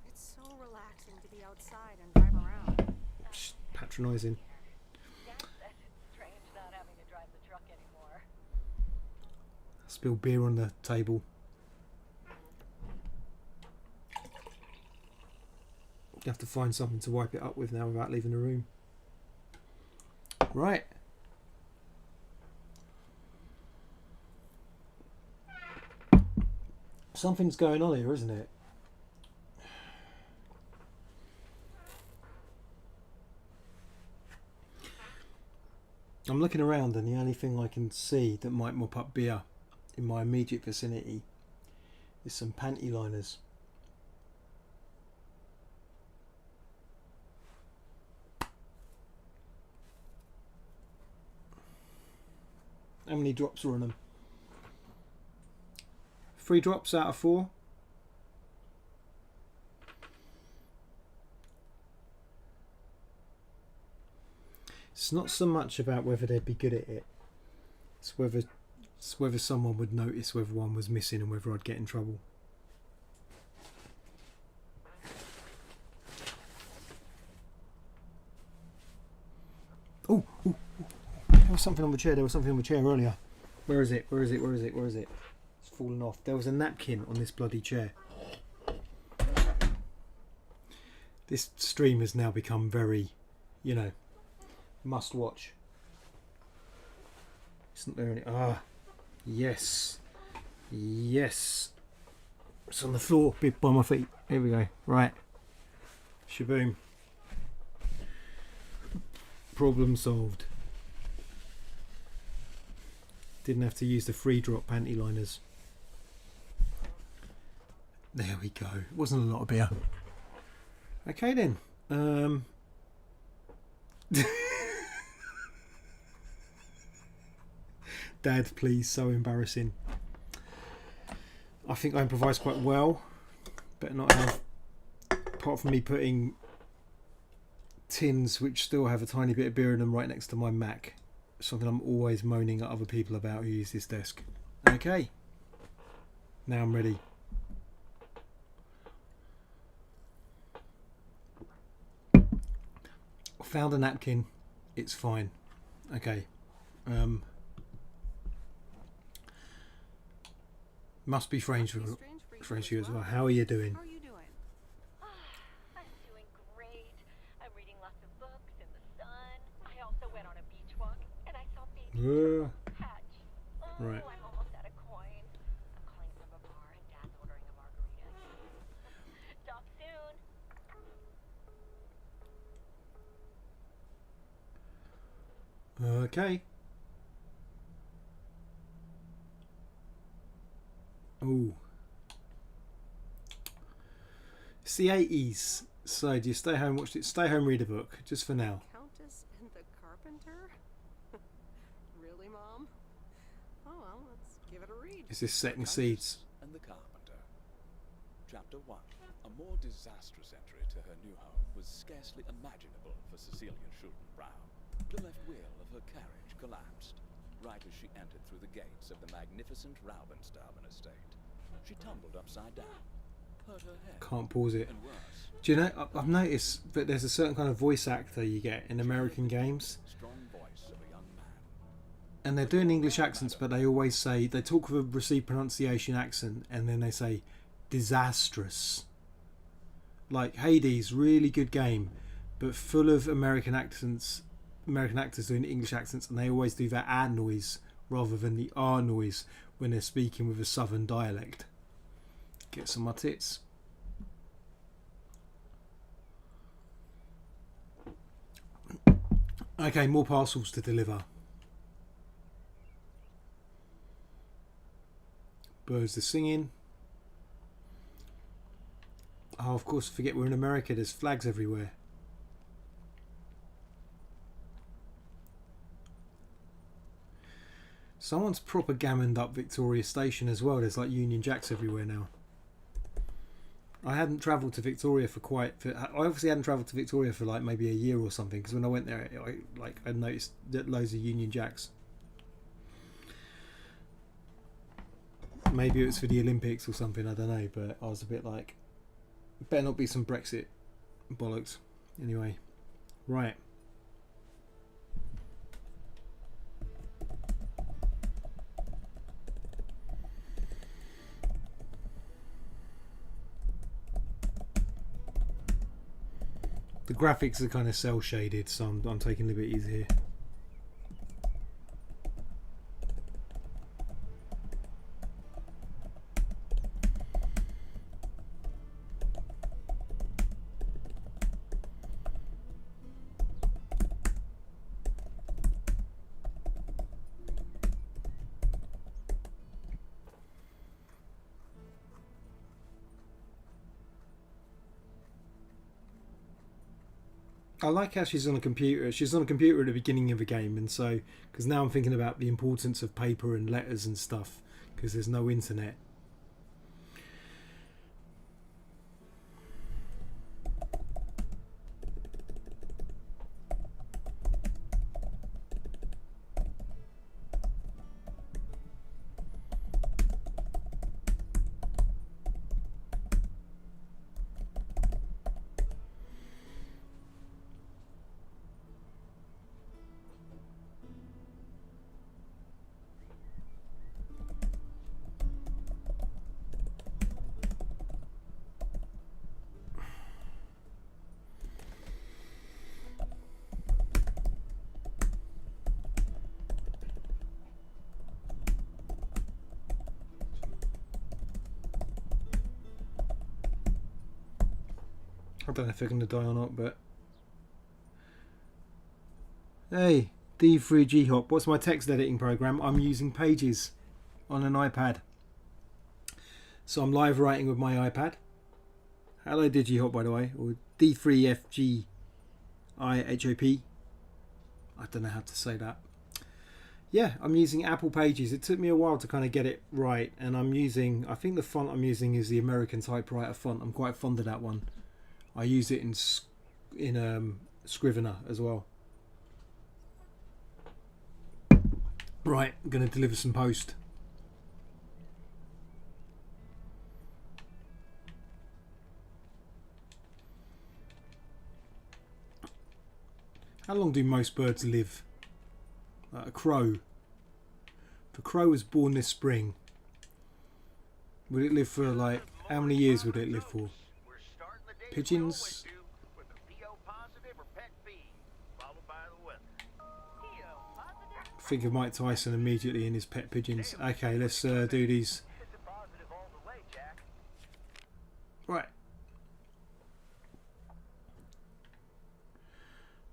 It's so relaxing to be outside and drive around. Patronising. Dad says it's strange not having to drive the truck anymore. Spilled beer on the table. You have to find something to wipe it up with now without leaving the room. Right. Something's going on here, isn't it? I'm looking around and the only thing I can see that might mop up beer in my immediate vicinity is some panty liners. How many drops are on them? 3 drops out of 4. It's not so much about whether they'd be good at it. It's whether someone would notice whether one was missing and whether I'd get in trouble. Oh, there was something on the chair. There was something on the chair earlier. Where is it? Where is it? Where is it? Where is it? It's fallen off. There was a napkin on this bloody chair. This stream has now become very, you know, must watch. It's not there any. Ah, yes, yes. It's on the floor, bit by my feet. Here we go. Right, shaboom. Problem solved. Didn't have to use the free drop panty liners. There we go. It wasn't a lot of beer. Okay then. Dad, please. So embarrassing. I think I improvise quite well. Better not have. Apart from me putting tins which still have a tiny bit of beer in them right next to my Mac. Something I'm always moaning at other people about who use this desk. Okay. Now I'm ready. Found a napkin. It's fine. Okay. Must be strange for you as well. How are you doing? How are you doing? I'm doing great. I'm reading lots of books in the sun. I also went on a beach walk and I saw baby hatch. Oh, Right. I'm almost out of coin. I'm calling from a bar and Dad's ordering a margarita. Talk soon. Okay. Ooh. It's the 80s. So do you stay home, watch it? Stay home, read a book, just for now. Countess and the Carpenter? Really, Mom? Oh well, let's give it a read. Is this setting seeds? And the Carpenter. Chapter 1. A more disastrous entry to her new home was scarcely imaginable for Cecilia Schultenbrow. The left wheel of her carriage collapsed, right as she entered through the gates of the magnificent Raubenstaben estate. She tumbled upside down, hurt her head, Can't pause it. and worse, Do you know, I've noticed that there's a certain kind of voice actor you get in American games, strong voice of a young man. and they're doing English accents, but they always say, they talk with a received pronunciation accent, and then they say disastrous. Like Hades, really good game, but full of American accents, American actors doing English accents, and they always do that R noise rather than the R noise when they're speaking with a southern dialect. Get some of my tits. Okay, more parcels to deliver. Birds are singing. Oh, of course, forget we're in America. There's flags everywhere. Someone's proper gammoned up Victoria Station as well. There's like Union Jacks everywhere now. I hadn't travelled to Victoria I obviously hadn't travelled to Victoria for like maybe a year or something, because when I went there, I noticed that loads of Union Jacks. Maybe it was for the Olympics or something, I don't know, but I was a bit like, better not be some Brexit bollocks. Anyway, right. The graphics are kind of cell shaded, so I'm taking liberties here. I like how she's on a computer. She's on a computer at the beginning of the game, and so because now I'm thinking about the importance of paper and letters and stuff, because there's no internet. I don't know if they're going to die or not, but... Hey, D3G-Hop. What's my text editing program? I'm using Pages on an iPad. So I'm live writing with my iPad. Hello, Digi-Hop, by the way. Or D3FGIHOP. I don't know how to say that. Yeah, I'm using Apple Pages. It took me a while to kind of get it right. And I'm using... I think the font I'm using is the American typewriter font. I'm quite fond of that one. I use it in Scrivener as well. Right, I'm going to deliver some post. How long do most birds live? A crow. If a crow was born this spring, would it live for like... How many years would it live for? Pigeons? Think of Mike Tyson immediately in his pet pigeons. Okay, let's do these. Right.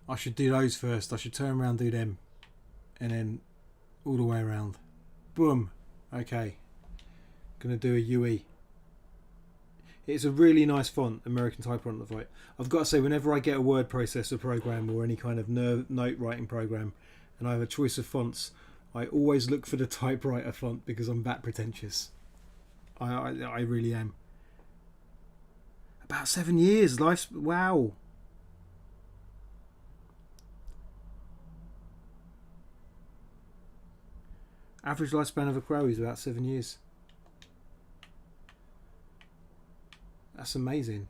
I should do those first. I should turn around, do them, and then all the way around. Boom. Okay. Gonna do a UE. It's a really nice font, American typewriter. I've got to say, whenever I get a word processor program or any kind of note writing program, and I have a choice of fonts, I always look for the typewriter font because I'm that pretentious. I really am. About 7 years. Life's... Wow. Average lifespan of a crow is about 7 years. That's amazing.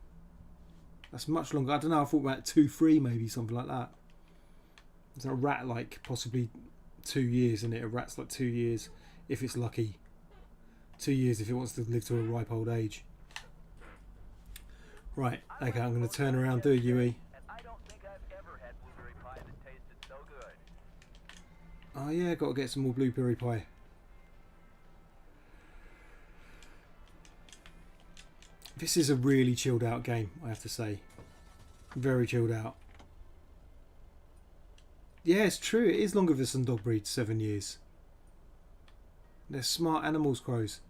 That's much longer. I don't know, I thought about 2, 3 maybe, something like that. It's a rat like possibly 2 years, isn't it? A rat's like 2 years if it's lucky. 2 years if it wants to live to a ripe old age. Right, okay, I'm going to turn around, do a UE. Oh yeah, got to get some more blueberry pie. This is a really chilled out game, I have to say. Very chilled out. Yeah, it's true. It is longer than some dog breeds, 7 years. They're smart animals, crows.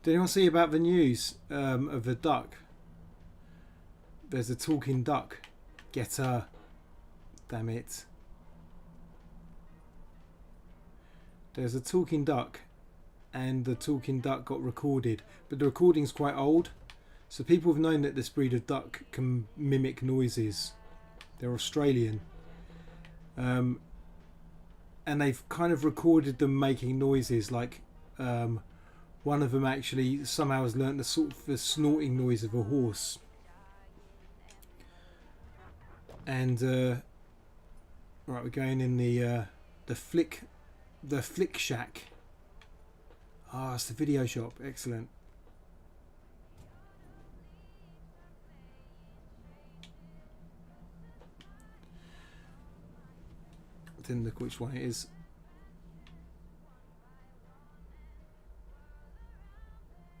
Did anyone see about the news of the duck? There's a talking duck. Get her. Damn it. There's a talking duck, and the talking duck got recorded. But the recording's quite old. So people have known that this breed of duck can mimic noises. They're Australian. And they've kind of recorded them making noises, like one of them actually somehow has learnt the sort of the snorting noise of a horse. And right, we're going in the flick shack. Ah, it's the video shop. Excellent. Didn't look which one it is.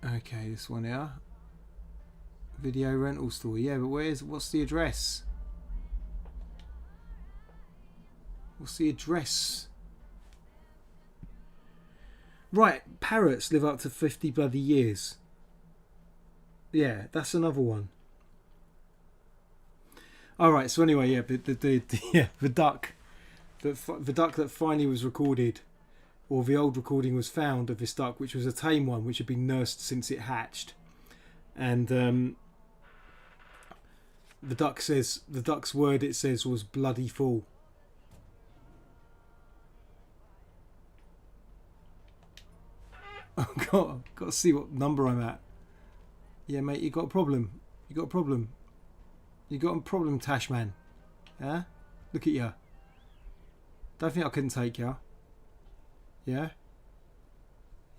Okay, this one here. Video rental store. Yeah, but what's the address? What's the address? Right, parrots live up to 50 bloody years. Yeah, that's another one. Alright, so anyway, yeah, the duck. The duck that finally was recorded, or the old recording was found of this duck, which was a tame one, which had been nursed since it hatched. And the duck's word it says was bloody full. I've got to see what number I'm at. Yeah, mate, you got a problem. You got a problem. You got a problem, Tashman. Yeah? Look at you. Don't think I couldn't take you. Yeah?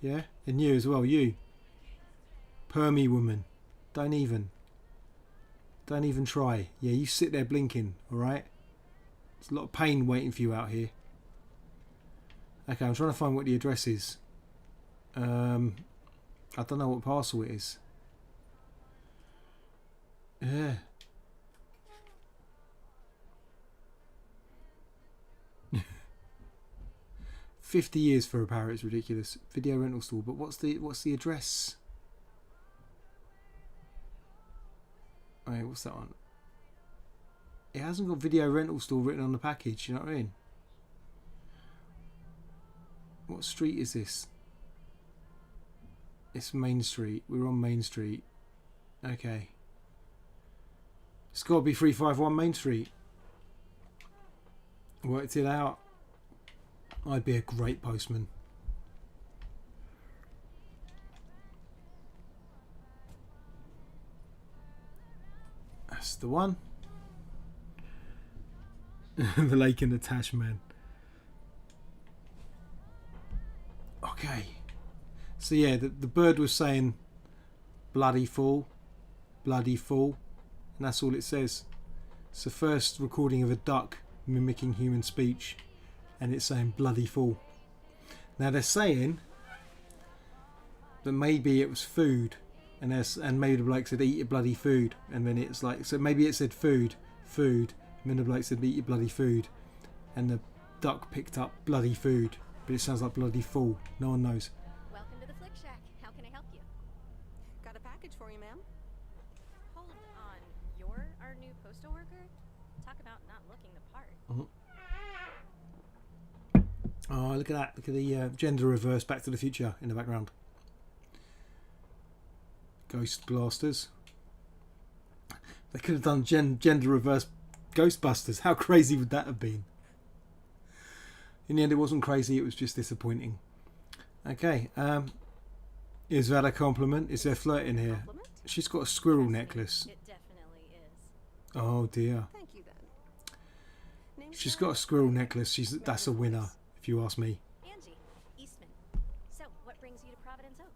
Yeah? And you as well, you. Permy woman. Don't even try. Yeah, you sit there blinking, alright? There's a lot of pain waiting for you out here. Okay, I'm trying to find what the address is. I don't know what parcel it is. Yeah. 50 years for a parrot is ridiculous. Video rental store, but what's the address? Wait, what's that one? It hasn't got video rental store written on the package, you know what I mean? What street is this? It's Main Street. We're on Main Street. Okay. It's got to be 351 Main Street. Worked it out. I'd be a great postman. That's the one. The lake and the Tash man. Okay. So yeah, the bird was saying bloody fool, bloody fool, and that's all it says. It's the first recording of a duck mimicking human speech, and it's saying bloody fool. Now they're saying that maybe it was food, and maybe the bloke said eat your bloody food, and then it's like, so maybe it said food, and then the bloke said eat your bloody food, and the duck picked up bloody food, but it sounds like bloody fool. No one knows. Welcome to the Flick Shack. How can I help you? Got a package for you, ma'am. Hold on. You're our new postal worker? Talk about not looking the part. Oh, look at that. Look at the gender reverse Back to the Future in the background. Ghost blasters. They could have done gender reverse Ghostbusters. How crazy would that have been? In the end, it wasn't crazy. It was just disappointing. Okay. Is that a compliment? Is there flirting here? Compliment? She's got a squirrel necklace. It definitely is. Oh dear. Thank you, then. Name's She's got a squirrel necklace. That's a winner, if you ask me. Angie, Eastman. So, what brings you to Providence Oaks?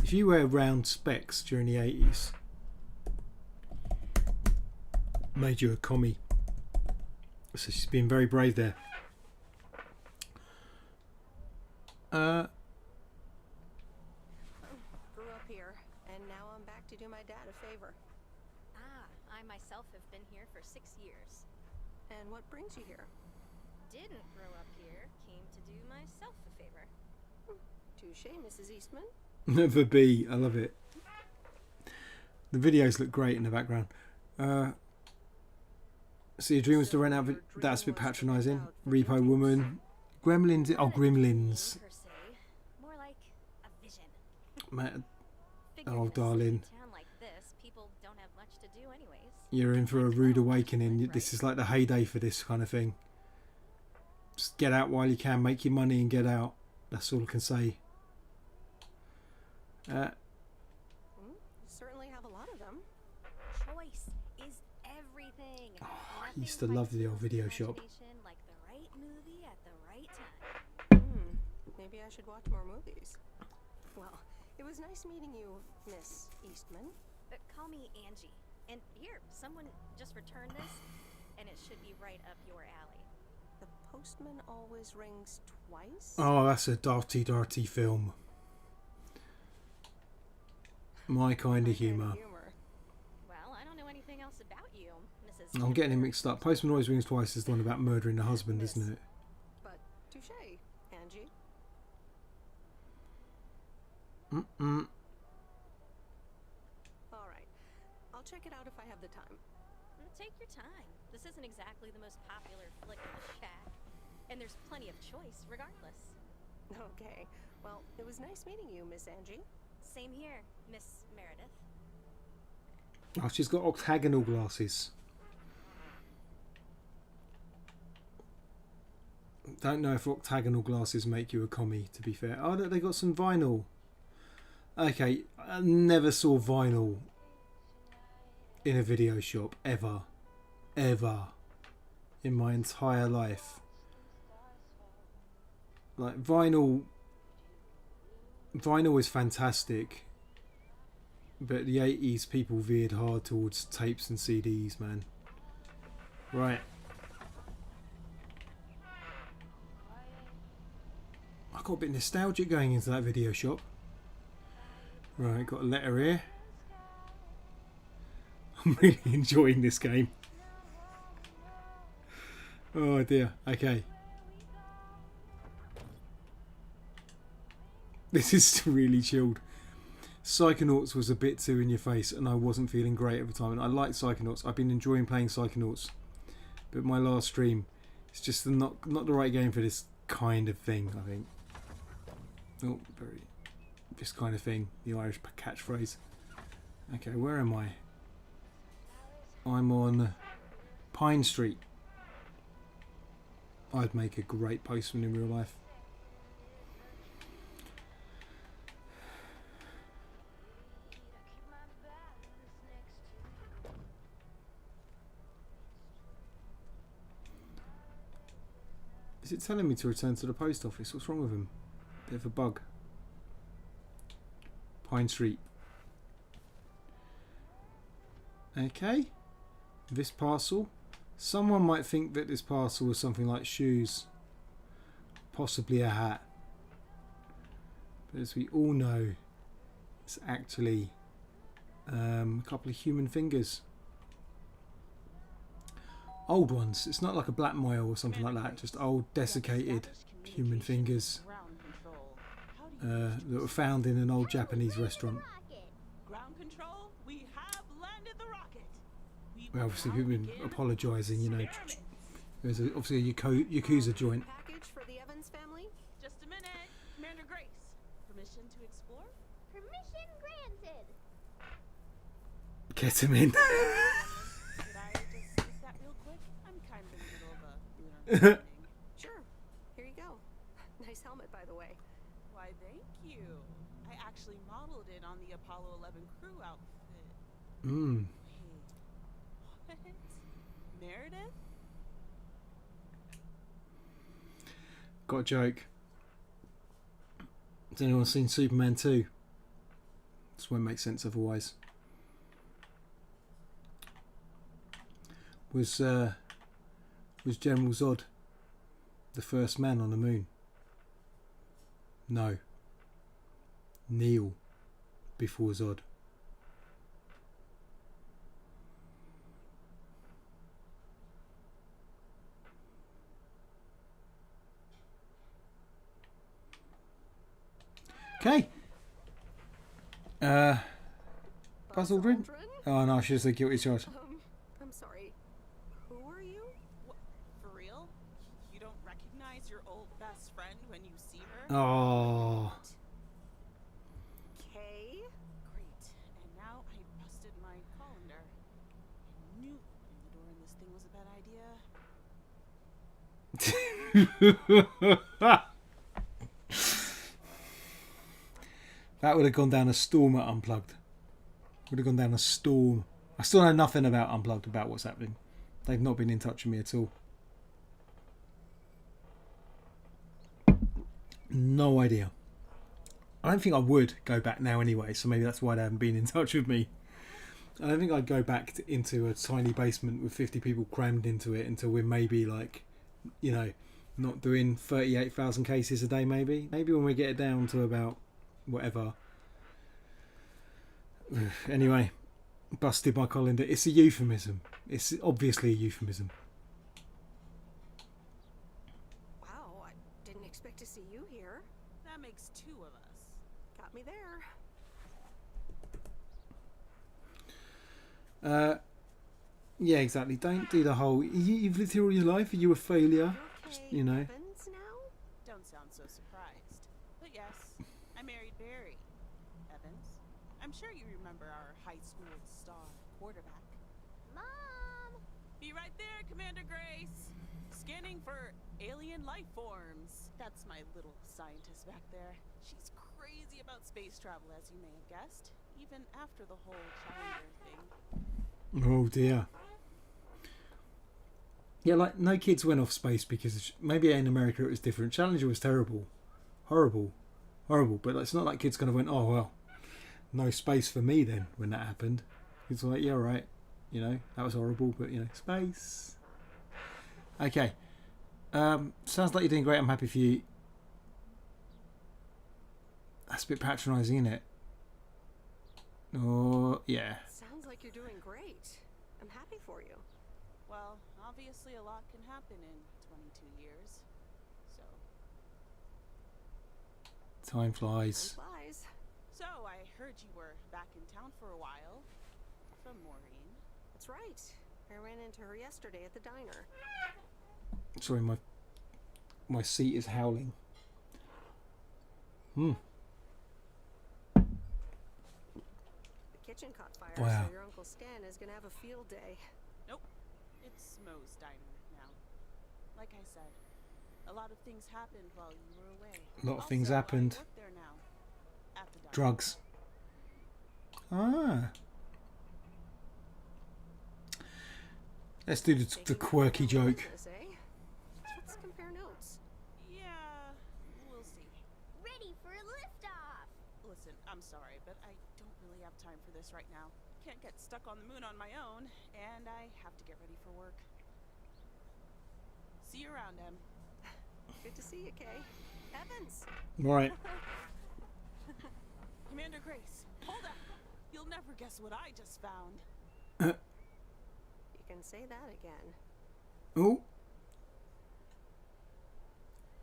If you wear round specs during the 80s, made you a commie. So she's been very brave there. Grew up here, and now I'm back to do my dad a favor. Ah, I myself have been here for 6 years. And what brings you here? Didn't grow up here, came to do myself a favor. Touche, Mrs. Eastman. Never be. I love it. The videos look great in the background. So your dream was to rent out. That's a bit patronising. Repo Woman. Gremlins. Oh, Gremlins. Per se, more like a vision. Oh, Figured in a darling. city town like this, people don't have much to do anyways. You're in for a rude awakening. This is like the heyday for this kind of thing. Just get out while you can. Make your money and get out. That's all I can say. You certainly have a lot of them. Choice is everything. I used to love the old video shop. Like the right movie at the right time. Maybe I should watch more movies. Well, it was nice meeting you, Miss Eastman. Call me Angie. And here, someone just returned this, and it should be right up your alley. The postman always rings twice? Oh, that's a dirty film. My kind of humour. Well, I don't know anything else about you, Mrs. I'm getting it mixed up. Postman Always Rings Twice is the one about murdering the husband, isn't it? But touche, Angie. All right. I'll check it out if I have the time. Take your time. This isn't exactly the most popular flick in the shack, and there's plenty of choice regardless. Okay. Well, it was nice meeting you, Miss Angie. Same here, Miss Meredith. Oh, she's got octagonal glasses. Don't know if octagonal glasses make you a commie, to be fair. Oh, look, they got some vinyl. Okay, I never saw vinyl in a video shop, ever. Ever. In my entire life. Like, vinyl is fantastic. But the 80s, people veered hard towards tapes and CDs, man. Right. I got a bit nostalgic going into that video shop. Right, got a letter here. I'm really enjoying this game. Oh dear, okay. This is really chilled. Psychonauts was a bit too in your face and I wasn't feeling great at the time. And I like Psychonauts. I've been enjoying playing Psychonauts. But my last stream, it's just not the right game for this kind of thing, I think. Oh, very... This kind of thing. The Irish catchphrase. Okay, where am I? I'm on Pine Street. I'd make a great postman in real life. Is it telling me to return to the post office? What's wrong with him? Bit of a bug. Pine Street. Okay. This parcel. Someone might think that this parcel was something like shoes. Possibly a hat. But as we all know, it's actually a couple of human fingers. Old ones. It's not like a black mile or something like that. Just old desiccated human fingers that were found in an old Japanese restaurant. Ground control, we have landed the rocket. Well, obviously people have been apologising, you know. There's obviously a Yakuza joint. Package for the Evans family? Just a minute, Commander Grace. Permission to explore? Permission granted. Get him in. Could I just skip that real quick? I'm kind of in the middle of a lunar landing. Sure. Here you go. Nice helmet, by the way. Why, thank you. I actually modeled it on the Apollo 11 crew outfit. Mmm. Wait, what? Meredith? Got a joke. Has anyone seen Superman 2? This won't make sense otherwise. Was General Zod the first man on the moon? No. Neil before Zod. Okay. Buzz Aldrin? Oh no, I should have said guilty charge. I'm sorry. Who are you? What, for real? You don't recognize your old best friend when you see her? Oh. Kay? Great. And now I busted my colander. I knew opening the door in this thing was a bad idea. That would have gone down a storm at Unplugged. Would have gone down a storm. I still know nothing about Unplugged, about what's happening. They've not been in touch with me at all. No idea. I don't think I would go back now anyway, so maybe that's why they haven't been in touch with me. I don't think I'd go back into a tiny basement with 50 people crammed into it until we're maybe like, you know, not doing 38,000 cases a day maybe. Maybe when we get it down to about whatever. Anyway, busted my colander. It's a euphemism. It's obviously a euphemism. Wow, I didn't expect to see you here. That makes two of us. Got me there. Yeah, exactly. Don't do the whole, you've lived here all your life, are you a failure? Okay, You know. Evans now? Don't sound so surprised. But yes, I married Barry. Evans. I'm sure you remember our high school star quarterback. Mom! Be right there, Commander Grace. Scanning for alien life forms. That's my little scientist back there. She's crazy about space travel, as you may have guessed, even after the whole Challenger thing. Oh dear. Yeah, like no kids went off space because maybe in America it was different. Challenger was terrible, horrible, horrible. But it's not like kids kind of went, oh well, no space for me then when that happened. It's like, yeah, right, you know, that was horrible, but you know, space. Okay, sounds like you're doing great. I'm happy for you. That's a bit patronising, isn't it? Oh yeah. Sounds like you're doing great. I'm happy for you. Well, obviously a lot can happen in 22 years, so... Time flies. Time flies. So, I heard you were back in town for a while. From Maureen. That's right. I ran into her yesterday at the diner. Sorry, my seat is howling. The kitchen caught fire, Wow. so your Uncle Stan is gonna have a field day. Nope. It's Mo's diner now. Like I said, a lot of things happened while you were away. A lot of things Also, happened. I work there now. At the diner. Drugs. Ah. Let's do the quirky joke. Business, eh? Let's compare notes. Yeah, we'll see. Ready for a liftoff! Listen, I'm sorry, but I don't really have time for this right now. Can't get stuck on the moon on my own, and I have to get ready for work. See you around, Em. Good to see you, Kay. Evans! Right. Commander Grace, hold up! You'll never guess what I just found. You can say that again. Oh.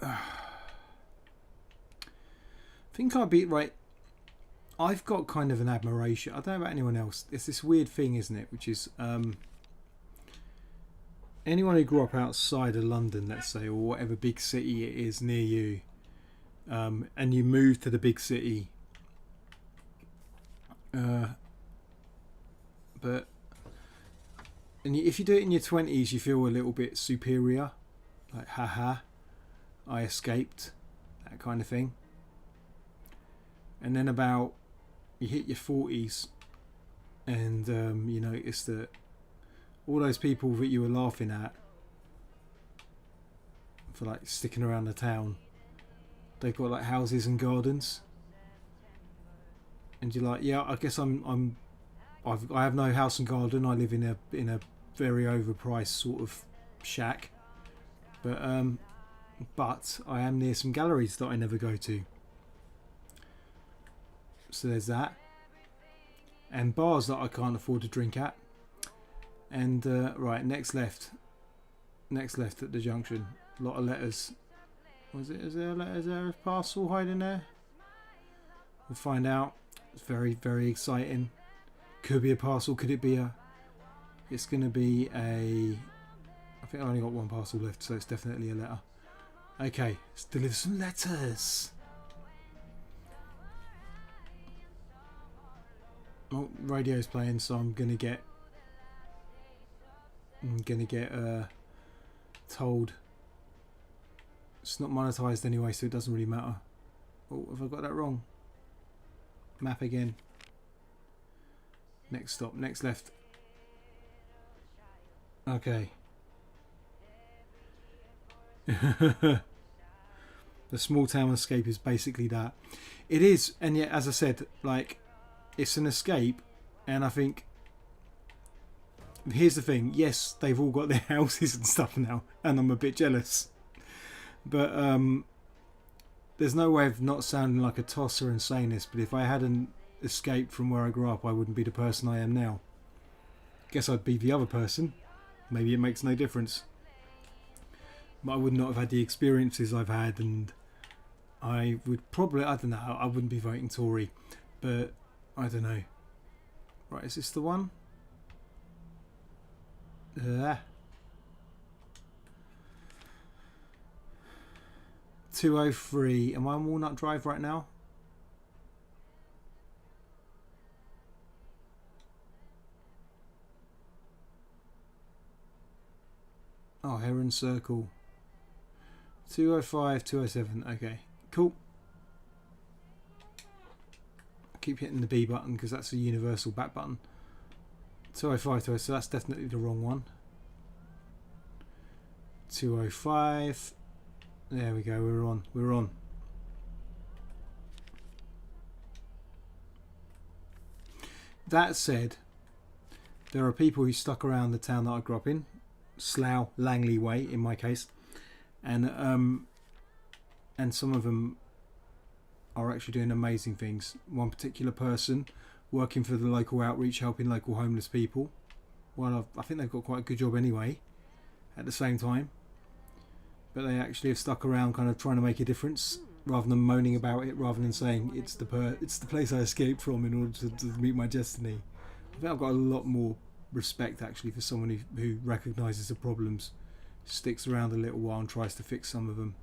I think I'd be right. I've got kind of an admiration. I don't know about anyone else. It's this weird thing, isn't it? Which is anyone who grew up outside of London, let's say, or whatever big city it is near you, and you move to the big city. But if you do it in your 20s, you feel a little bit superior, like haha, I escaped, that kind of thing. And then about you hit your 40s, and you notice that all those people that you were laughing at for like sticking around the town, they've got like houses and gardens, and you're like, yeah, I guess I have no house and garden. I live in a very overpriced sort of shack, but I am near some galleries that I never go to. So there's that, and bars that I can't afford to drink at. And right, next left at the junction. A lot of letters. Is there a parcel hiding there? We'll find out. It's very, very exciting. Could be a parcel. Could it be a? It's going to be a. I think I only got one parcel left, so it's definitely a letter. Okay, let's deliver some letters. Oh, radio's playing, so I'm gonna get told. It's not monetized anyway, so it doesn't really matter. Oh, have I got that wrong? Map again. Next stop, next left. Okay. The small town escape is basically that. It is, and yet, as I said, like, it's an escape, and I think here's the thing. Yes, they've all got their houses and stuff now, and I'm a bit jealous. But there's no way of not sounding like a tosser and saying this, but if I hadn't escaped from where I grew up, I wouldn't be the person I am now. Guess I'd be the other person. Maybe it makes no difference. But I would not have had the experiences I've had, and I would probably, I don't know, I wouldn't be voting Tory, but I don't know. Right, is this the one? 203. Am I on Walnut Drive right now? Oh, Heron Circle. 205, 207. Okay, cool. I keep hitting the B button because that's a universal back button. 205, 207, so that's definitely the wrong one. 205. There we go, we're on. We're on. That said, there are people who stuck around the town that I grew up in, Slough, Langley Way in my case, and some of them are actually doing amazing things. One particular person working for the local outreach, helping local homeless people. Well, I think they've got quite a good job anyway at the same time, but they actually have stuck around kind of trying to make a difference rather than moaning about it, rather than saying it's the place I escaped from in order to meet my destiny. I think I've got a lot more respect actually for someone who recognises the problems, sticks around a little while and tries to fix some of them.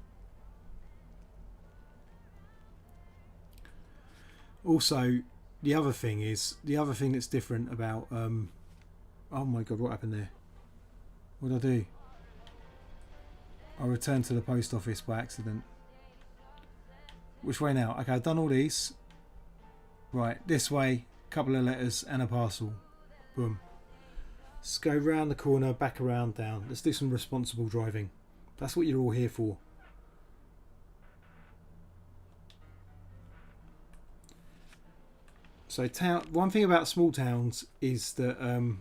Also, the other thing that's different about oh my god, what happened there? What did I do? I returned to the post office by accident. Which way now? Okay, I've done all these. Right, this way, couple of letters and a parcel. Boom. Let's go round the corner, back around, down. Let's do some responsible driving. That's what you're all here for. So one thing about small towns is that I'm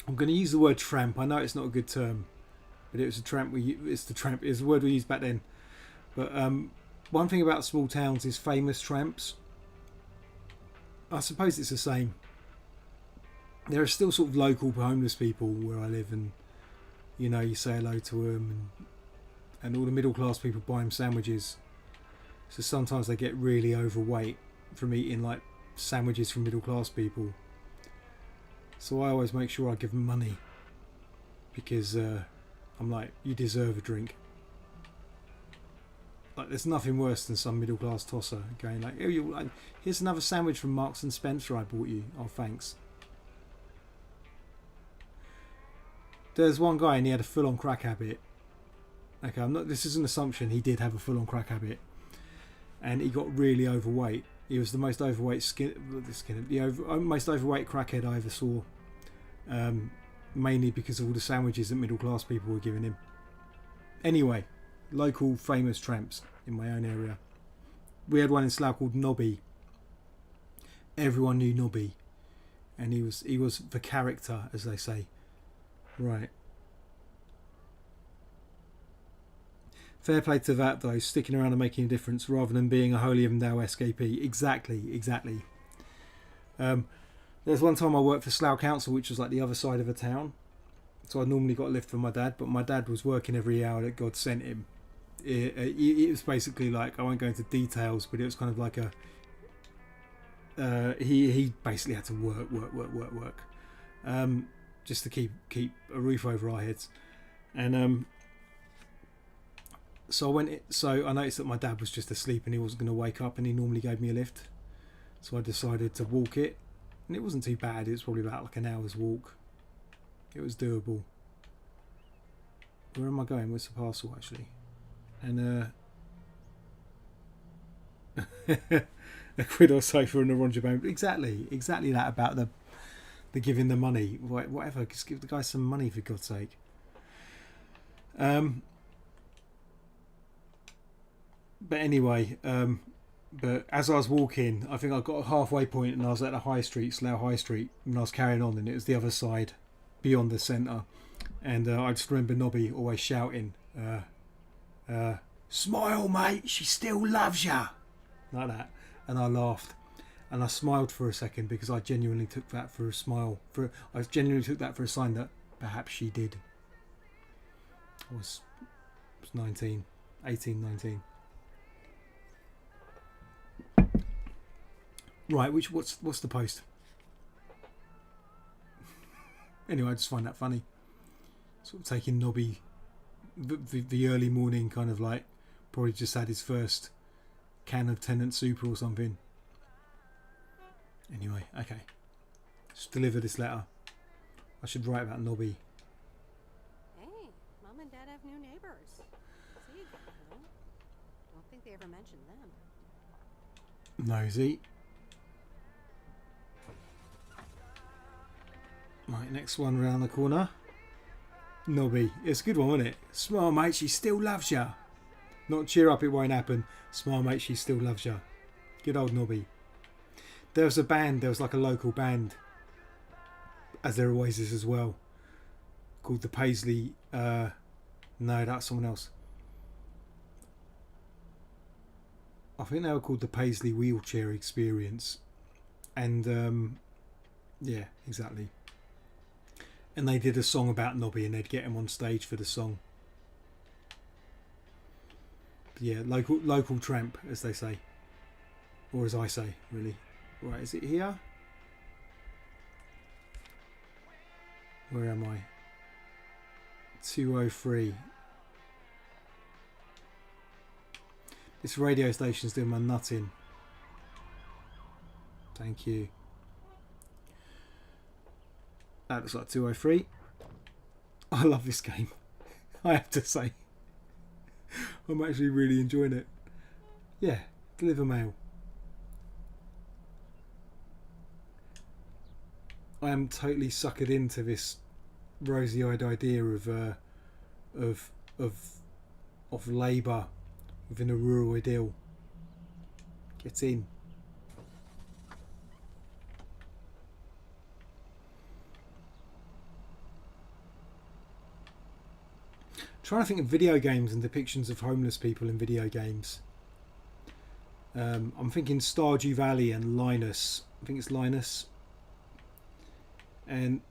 going to use the word tramp. I know it's not a good term, but it was a tramp. It's the word we used back then. But one thing about small towns is famous tramps. I suppose it's the same. There are still sort of local homeless people where I live, and you know, you say hello to them, and all the middle class people buy them sandwiches. So sometimes they get really overweight from eating like sandwiches from middle class people. So I always make sure I give them money, because I'm like, you deserve a drink. Like, there's nothing worse than some middle class tosser going like, oh, here's another sandwich from Marks and Spencer I bought you. Oh, thanks. There's one guy and he had a full-on crack habit. Okay, this is an assumption, he did have a full-on crack habit, and he got really overweight. He was the most overweight most overweight crackhead I ever saw. Mainly because of all the sandwiches that middle class people were giving him. Anyway, local famous tramps in my own area. We had one in Slough called Nobby. Everyone knew Nobby, and he was the character, as they say. Right. Fair play to that though, sticking around and making a difference rather than being a holier than thou escapee. Exactly. There's one time I worked for Slough Council, which was like the other side of a town. So I normally got a lift from my dad, but my dad was working every hour that God sent him. It was basically like, I won't go into details, but it was kind of like he basically had to work. Just to keep a roof over our heads. And so I noticed that my dad was just asleep and he wasn't going to wake up, and he normally gave me a lift. So I decided to walk it, and it wasn't too bad. It was probably about like an hour's walk. It was doable. Where am I going? Where's the parcel actually? And a quid or so for an orange bone. Exactly that about the giving the money. Whatever, just give the guy some money for God's sake. But anyway, but as I was walking, I think I got a halfway point and I was at the High Street, Slough High Street, and I was carrying on, and it was the other side, beyond the centre. And I just remember Nobby always shouting, "Smile, mate, she still loves ya," like that. And I laughed, and I smiled for a second because I genuinely took that for a smile. I genuinely took that for a sign that perhaps she did. I was 19. Right, what's the post? Anyway, I just find that funny. Sort of taking Nobby, the early morning kind of like, probably just had his first can of Tennant Super or something. Anyway, okay. Just deliver this letter. I should write about Nobby. Hey, Mom and Dad they ever mentioned them. Nosy. Right, next one round the corner. Nobby. It's a good one, isn't it? Smile, mate, she still loves ya. Not cheer up, it won't happen. Smile, mate, she still loves ya. Good old Nobby. There was a band, there was like a local band, as there always is as well, called the Paisley. No, that's someone else. I think they were called the Paisley Wheelchair Experience. And, yeah, exactly. And they did a song about Nobby and they'd get him on stage for the song. But yeah, local tramp, as they say. Or as I say, really. Right, is it here? Where am I? 203. This radio station's doing my nutting. Thank you. That looks like 203. I love this game. I have to say. I'm actually really enjoying it. Yeah, deliver mail. I am totally suckered into this rosy-eyed idea of labour within a rural idyll. Get in. Trying to think of video games and depictions of homeless people in video games. I'm thinking Stardew Valley and Linus. I think it's Linus. And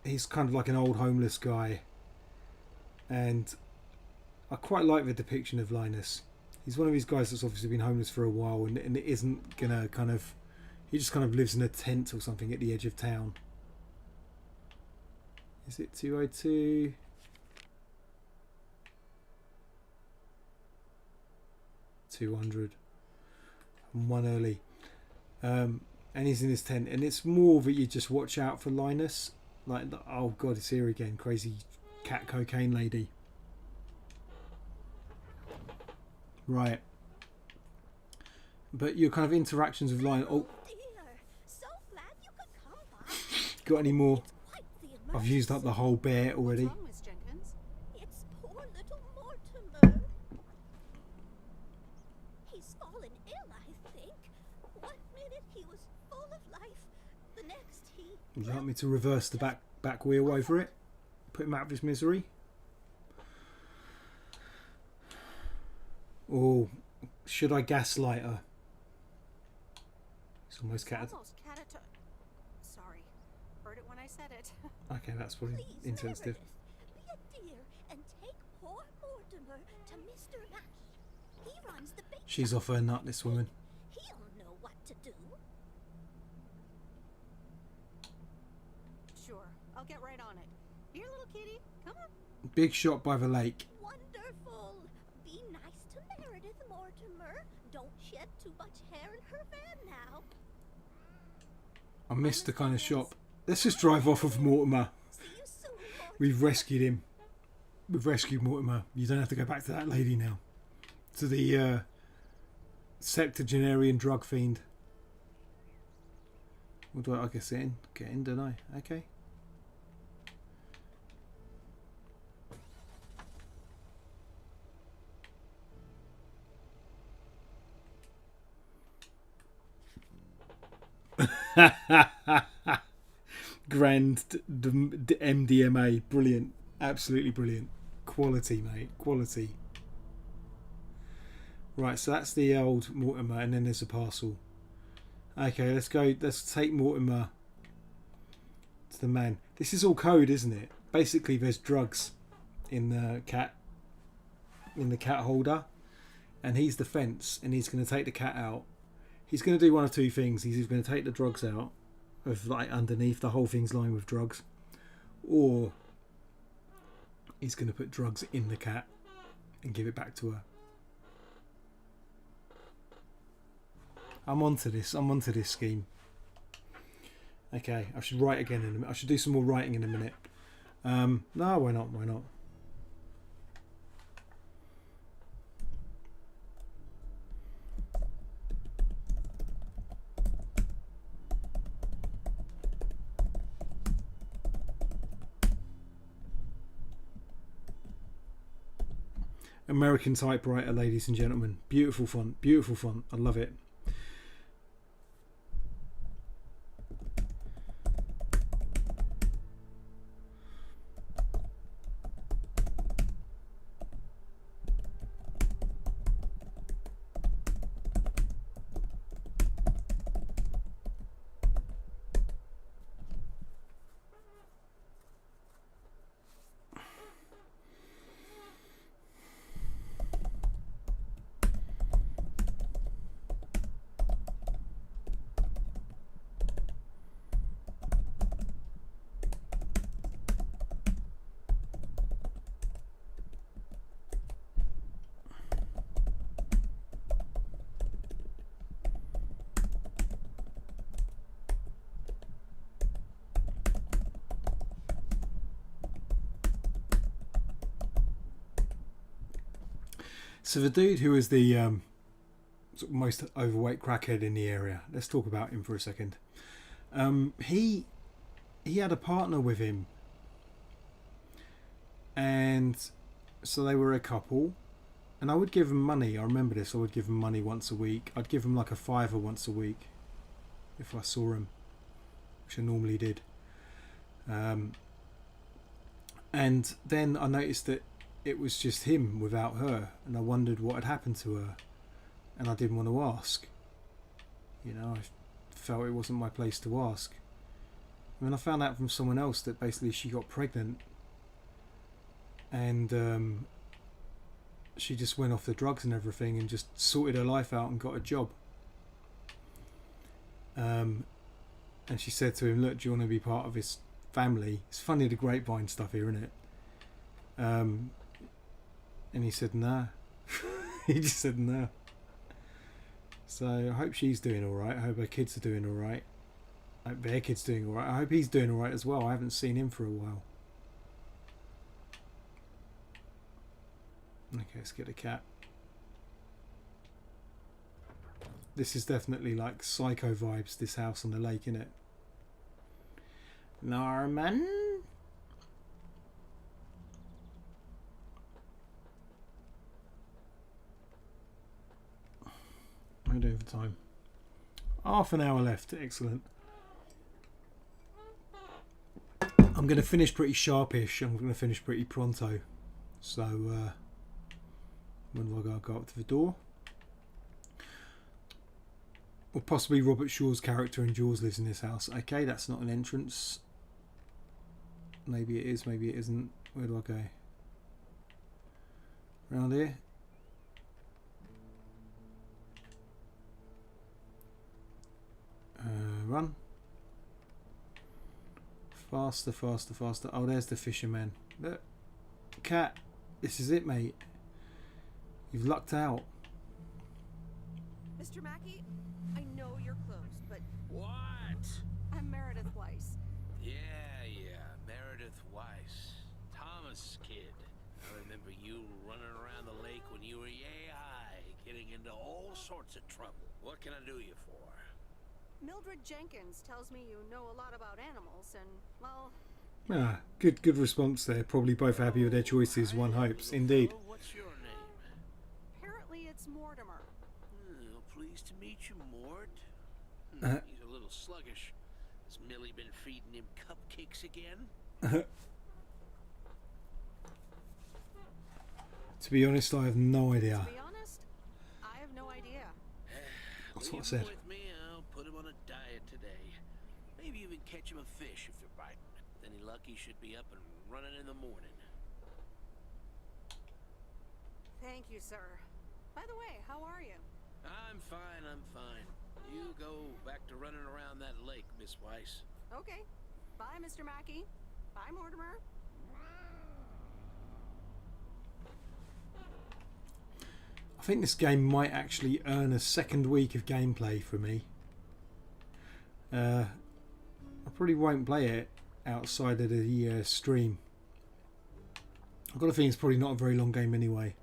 he's kind of like an old homeless guy. And I quite like the depiction of Linus. He's one of these guys that's obviously been homeless for a while and it isn't gonna kind of... He just kind of lives in a tent or something at the edge of town. Is it 202? And one early, and he's in his tent, and it's more that you just watch out for Linus, like, oh god, it's here again, crazy cat cocaine lady. Right, but your kind of interactions with Linus. Oh, Dear, so glad you could come by. got any more? Quite the I've used up the whole bear already. What's wrong, Miss Jenkins? It's poor little Mortimer. He's fallen ill, I think. One minute he was full of life, the next he... Would you like me to reverse the back wheel over it? Put him out of his misery? Or should I gaslight her? It's almost cat. Almost Sorry. Heard it when I said it. Okay, that's probably Please, insensitive. Meredith, be a dear and take poor Mortimer to Mr. Nash. He runs the big She's shop. off her nut, this woman. He'll know what to do. Sure. I'll get right on it. Here, little kitty. Come on. Big shot by the lake. Wonderful. Be nice to Meredith, Mortimer. Don't shed too much hair in her van now. I missed the kind of shop. Let's just drive off of Mortimer. See you soon, Mortimer. We've rescued him. We've rescued Mortimer. You don't have to go back to that lady now. To the septuagenarian drug fiend. What do I guess get in? Get in, don't I? Okay. Grand MDMA. Brilliant. Absolutely brilliant. Quality, mate. Quality. Right, so that's the old Mortimer, and then there's a parcel. Okay, let's go. Let's take Mortimer to the man. This is all code, isn't it? Basically, there's drugs in the cat holder, and he's the fence, and he's going to take the cat out. He's going to do one of two things. He's either going to take the drugs out of like underneath, the whole thing's lined with drugs, or he's going to put drugs in the cat and give it back to her. I'm onto this scheme. Okay, I should write again in a minute. I should do some more writing in a minute. No, why not? American typewriter, ladies and gentlemen. Beautiful font, beautiful font. I love it. So the dude who was the sort of most overweight crackhead in the area, let's talk about him for a second. He had a partner with him, and so they were a couple, and I would give him money. I remember this. I would give him money once a week. I'd give him like a £5 once a week if I saw him, which I normally did. And then I noticed that it was just him without her, and I wondered what had happened to her, and I didn't want to ask. You know, I felt it wasn't my place to ask. And then I found out from someone else that basically she got pregnant, and she just went off the drugs and everything and just sorted her life out and got a job. And she said to him, look, do you want to be part of his family? It's funny, the grapevine stuff here, isn't it? And he said no. He just said no. So I hope she's doing alright. I hope her kids are doing alright. I hope their kids doing alright. I hope he's doing alright as well. I haven't seen him for a while. Okay, let's get a cat. This is definitely like Psycho vibes, this house on the lake, innit? Norman? How are we doing for time? Half an hour left. Excellent. I'm going to finish pretty sharpish. I'm going to finish pretty pronto. So, when do I go up to the door? Or possibly Robert Shaw's character in Jaws lives in this house. Okay, that's not an entrance. Maybe it is, maybe it isn't. Where do I go? Around here? Run. Faster, faster, faster. Oh, there's the fisherman. Look. Cat. This is it, mate. You've lucked out. Mr. Mackey, I know you're close, but What? I'm Meredith Weiss. Yeah, Meredith Weiss. Thomas' kid. I remember you running around the lake when you were yay high, getting into all sorts of trouble. What can I do you for? Mildred Jenkins tells me you know a lot about animals, and, well... Ah, good response there. Probably both happy with their choices, one hopes. Indeed. What's your name? Apparently it's Mortimer. Pleased to meet you, Mort. He's a little sluggish. Has Millie been feeding him cupcakes again? To be honest, I have no idea. To be honest, I have no idea. That's what I Leave said. him with me. I'll put him on a diet today. Maybe even catch him a fish if they're biting. If any luck, he should be up and running in the morning. Thank you, sir. By the way, how are you? I'm fine, I'm fine. You go back to running around that lake, Miss Weiss. Okay. Bye, Mr. Mackey. Bye, Mortimer. I think this game might actually earn a second week of gameplay for me. I probably won't play it outside of the stream. I've got a feeling it's probably not a very long game anyway.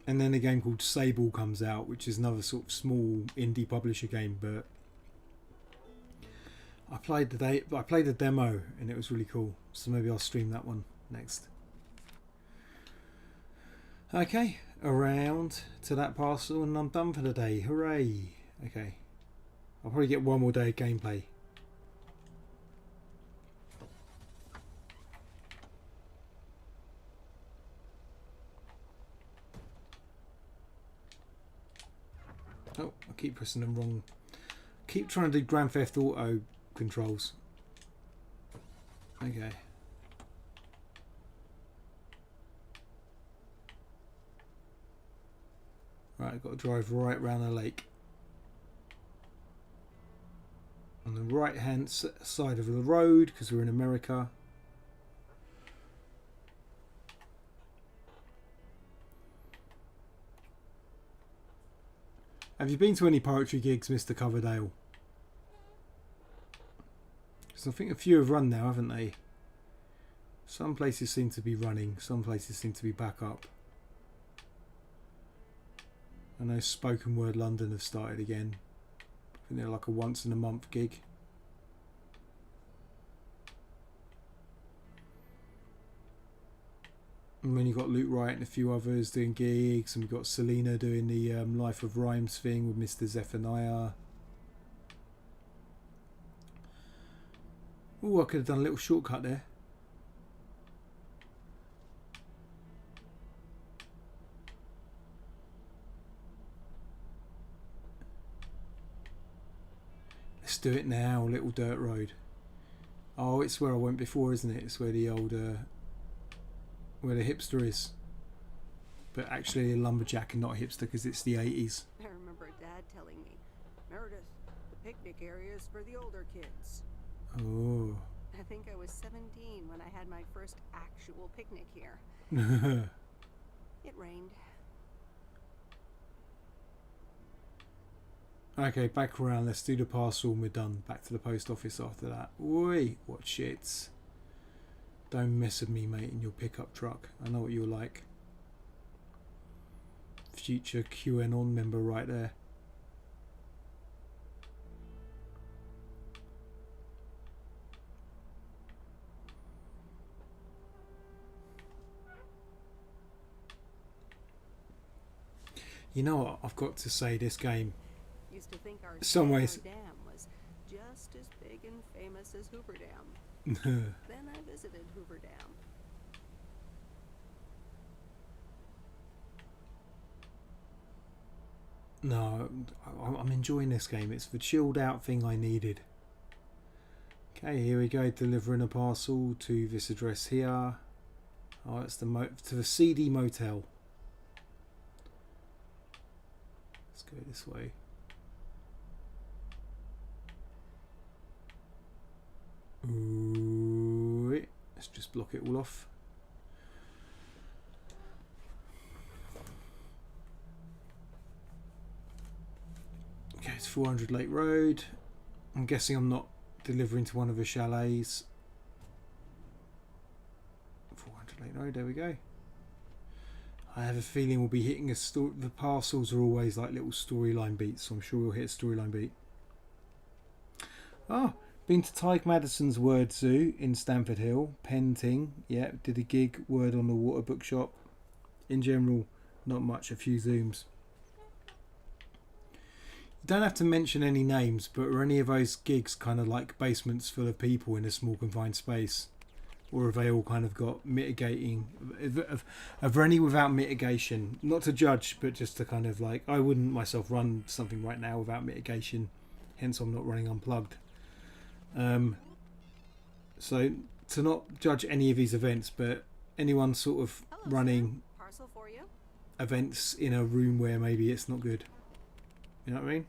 And then a game called Sable comes out, which is another sort of small indie publisher game, but I played the demo and it was really cool. So maybe I'll stream that one. next. Okay, around to that parcel and I'm done for the day. Hooray! Okay, I'll probably get one more day of gameplay. Oh, I keep pressing them wrong. Keep trying to do Grand Theft Auto controls. Okay. Right, I've got to drive right round the lake. On the right hand side of the road, because we're in America. Have you been to any poetry gigs, Mr. Coverdale? Because I think a few have run now, haven't they? Some places seem to be running, some places seem to be back up. I know Spoken Word London have started again. I think they're like a once in a month gig. And then you've got Luke Wright and a few others doing gigs, and we've got Selena doing the Life of Rhymes thing with Mr. Zephaniah. Oh, I could have done a little shortcut there. Let's do it now, little dirt road. Oh, it's where I went before, isn't it? It's where the old... where the hipster is, but actually a lumberjack and not a hipster because it's the 80s. I remember Dad telling me, Meredith, the picnic area is for the older kids. Oh. I think I was 17 when I had my first actual picnic here. It rained. Okay, back around. Let's do the parcel and we're done. Back to the post office after that. Oi, what shits. Don't mess with me, mate, in your pickup truck. I know what you're like. Future QAnon member right there. You know what? I've got to say, this game, Used to think our some ways, Dam was just as big and famous as Hoover Dam. Then I visited Hoover Dam. no, I'm enjoying this game. It's the chilled out thing I needed. Okay, here we go, delivering a parcel to this address here. Oh, it's to the CD Motel. Let's go this way. Ooh, let's just block it all off. Okay, it's 400 Lake Road. I'm guessing I'm not delivering to one of the chalets. 400 Lake Road, there we go. I have a feeling we'll be hitting a story. The parcels are always like little storyline beats, so I'm sure we'll hit a storyline beat. Oh, been to Tyke Madison's Word Zoo in Stamford Hill. Penting, yeah, did a gig, Word on the Water bookshop. In general, not much, a few Zooms. You don't have to mention any names, but are any of those gigs kind of like basements full of people in a small confined space? Or have they all kind of got mitigating? Are there any without mitigation? Not to judge, but just to kind of like, I wouldn't myself run something right now without mitigation. Hence I'm not running unplugged. So to not judge any of these events, but anyone sort of running Parcel for you. events in a room where maybe it's not good. You know what I mean?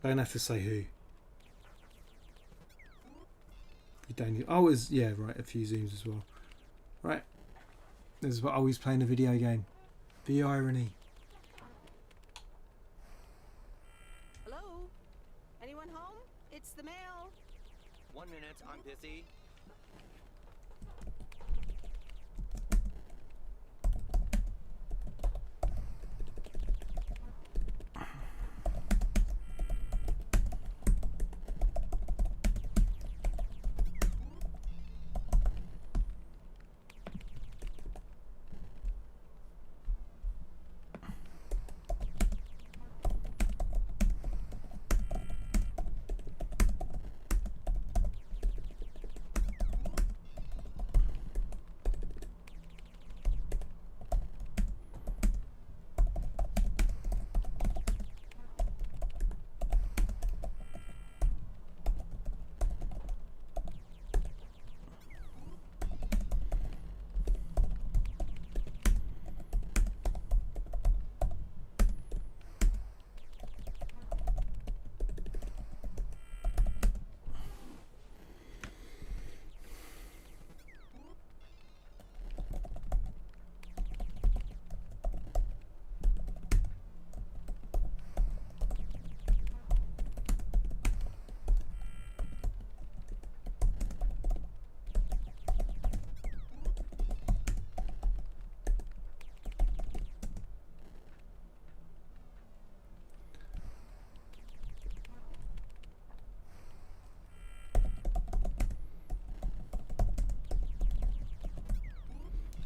Don't have to say who. You don't need, oh, it's, yeah, right, a few Zooms as well. Right. This is what I was playing a video game. The irony. Hello? Anyone home? It's the mail. 1 minute, I'm busy.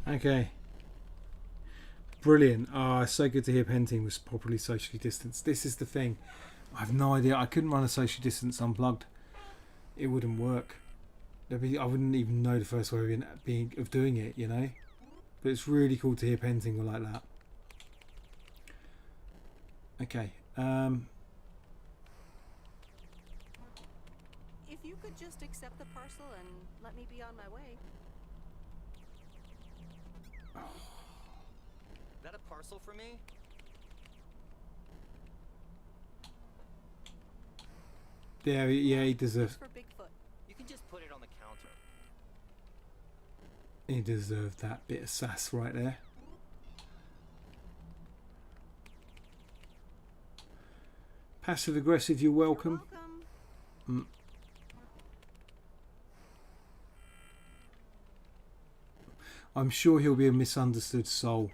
Okay. Brilliant. Oh, it's so good to hear Penting was properly socially distanced. This is the thing. I have no idea. I couldn't run a social distance unplugged. It wouldn't work. I wouldn't even know the first way of doing it, you know. But it's really cool to hear Penting were like that. Okay. If you could just accept the parcel and let me be on my way. That a parcel for me? Yeah, he deserves. For Bigfoot. You can just put it on the counter. He deserved that bit of sass right there. Passive aggressive, you're welcome. I'm sure he'll be a misunderstood soul.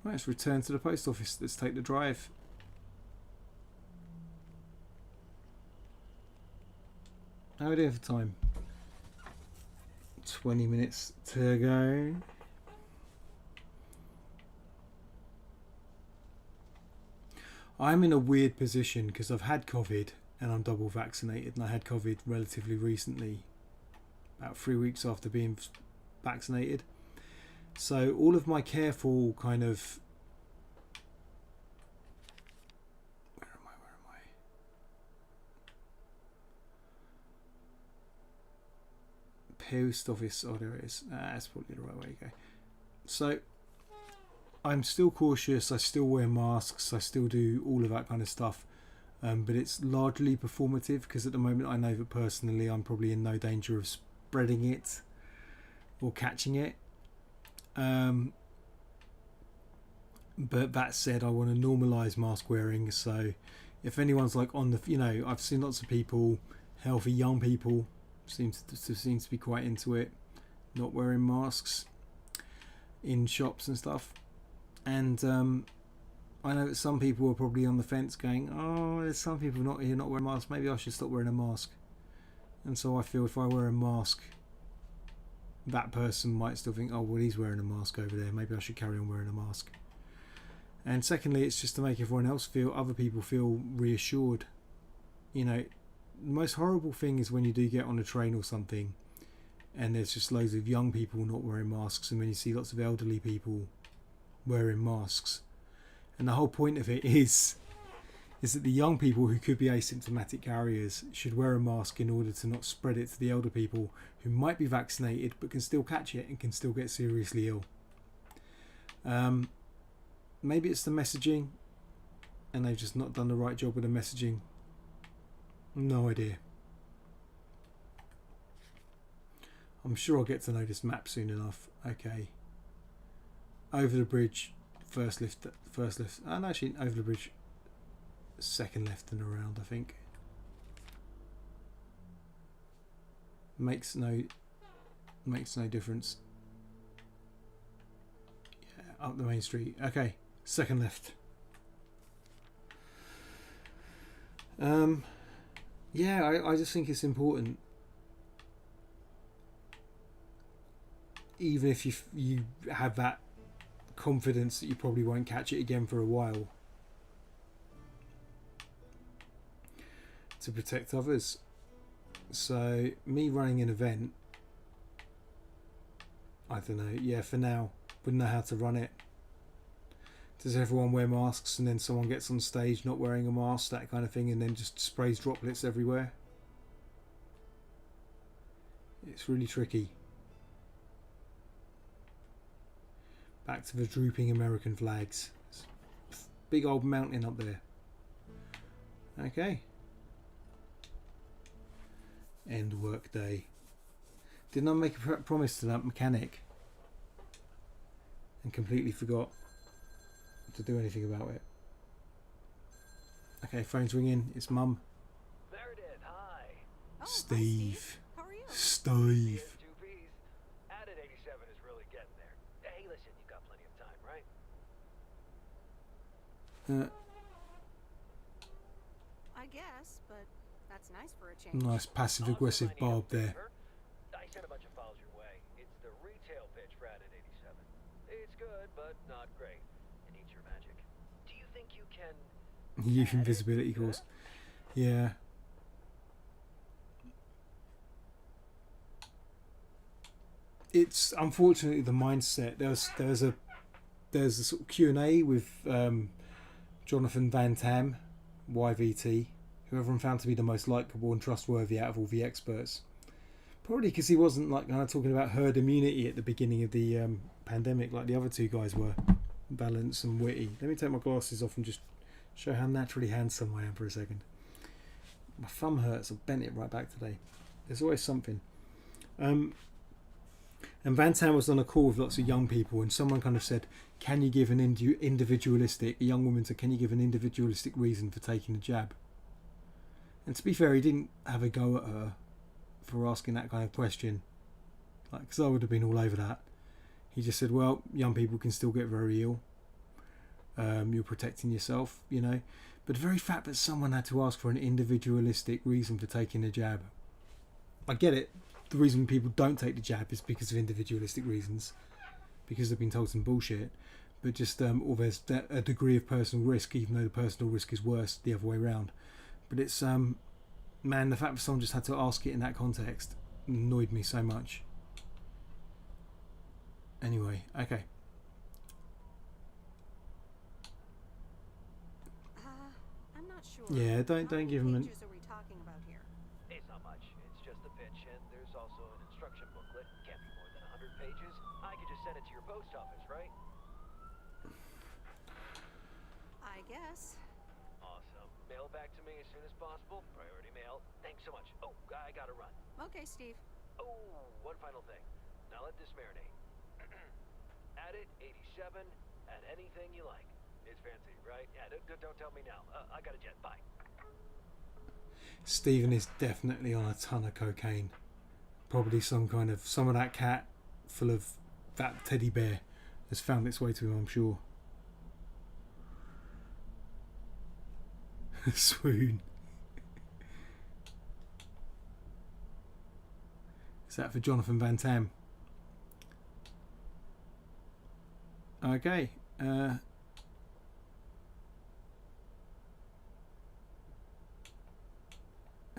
Right, let's return to the post office. Let's take the drive. How are we doing for time? 20 minutes to go. I'm in a weird position because I've had COVID and I'm double vaccinated, and I had COVID relatively recently, about 3 weeks after being vaccinated. So all of my careful kind of where am I? Post office. Oh, there it is. That's probably the right way to go. So I'm still cautious. I still wear masks. I still do all of that kind of stuff. But it's largely performative because at the moment I know that personally I'm probably in no danger of spreading it or catching it. But that said, I want to normalise mask wearing. So if anyone's like on the, you know, I've seen lots of people, healthy young people, seems to be quite into it, not wearing masks in shops and stuff. And I know that some people are probably on the fence going, oh, there's some people not wearing masks, maybe I should stop wearing a mask. And so I feel if I wear a mask, that person might still think, oh, well, he's wearing a mask over there, maybe I should carry on wearing a mask. And secondly, it's just to make everyone else feel, other people feel reassured. You know, the most horrible thing is when you do get on a train or something and there's just loads of young people not wearing masks, and when you see lots of elderly people wearing masks. And the whole point of it is that the young people who could be asymptomatic carriers should wear a mask in order to not spread it to the elder people who might be vaccinated but can still catch it and can still get seriously ill. Maybe it's the messaging and they've just not done the right job with the messaging. No idea. I'm sure I'll get to know this map soon enough. Okay. Over the bridge, first left. Oh, no, actually, over the bridge, second left and around, I think. Makes no difference. Yeah, up the main street. Okay, second left. Yeah, I just think it's important. Even if you have that confidence that you probably won't catch it again for a while, to protect others. So me running an event, I don't know, yeah, for now, wouldn't know how to run it. Does everyone wear masks and then someone gets on stage not wearing a mask, that kind of thing, and then just sprays droplets everywhere? It's really tricky. Back to the drooping American flags. Big old mountain up there. Okay. End work day. Didn't I make a promise to that mechanic and completely forgot to do anything about it? Okay, phone's ringing. It's Mum. Meredith, hi. Oh, Steve. Hi, Steve. How are you? Steve. Two B's. Added 87 is really getting there. Hey, listen, you got plenty of time, right? I guess, but that's nice for a change. Nice passive aggressive Also, I need a barb there. favor. I sent a bunch of files your way. It's the retail but not great. It needs your magic. Do you think you can... Use add it? invisibility course. Yeah. It's unfortunately the mindset. There's a sort of Q&A with Jonathan Van Tam, YVT, who everyone found to be the most likable and trustworthy out of all the experts. Probably because he wasn't like talking about herd immunity at the beginning of the pandemic like the other two guys were, balanced and witty. Let me take my glasses off and just show how naturally handsome I am for a second. My thumb hurts. I bent it right back today. There's always something. And Van Tam was on a call with lots of young people, and someone kind of said, can you give an individualistic, a young woman said, can you give an individualistic reason for taking the jab? And to be fair, he didn't have a go at her for asking that kind of question, like, because I would have been all over that. He just said, well, young people can still get very ill. You're protecting yourself, you know. But the very fact that someone had to ask for an individualistic reason for taking a jab, I get it. The reason people don't take the jab is because of individualistic reasons, because they've been told some bullshit. But just, or there's a degree of personal risk, even though the personal risk is worse the other way around. But it's, man, the fact that someone just had to ask it in that context annoyed me so much. Anyway, okay. I'm not sure. Yeah, don't How give many him an... pages are we talking about here? It's not much. It's just the pitch, and there's also an instruction booklet. Can't be more than 100 pages. I could just send it to your post office, right? I guess. Awesome. Mail it back to me as soon as possible. Priority mail. Thanks so much. Oh, I gotta run. Okay, Steve. Oh, one final thing. Now let this marinate. Add it 87. Add anything you like. It's fancy, right? Yeah, don't tell me now. I got a jet. Bye. Stephen is definitely on a ton of cocaine. Probably some of that cat full of that teddy bear has found its way to him, I'm sure. Swoon. Is that for Jonathan Van Tam? Okay.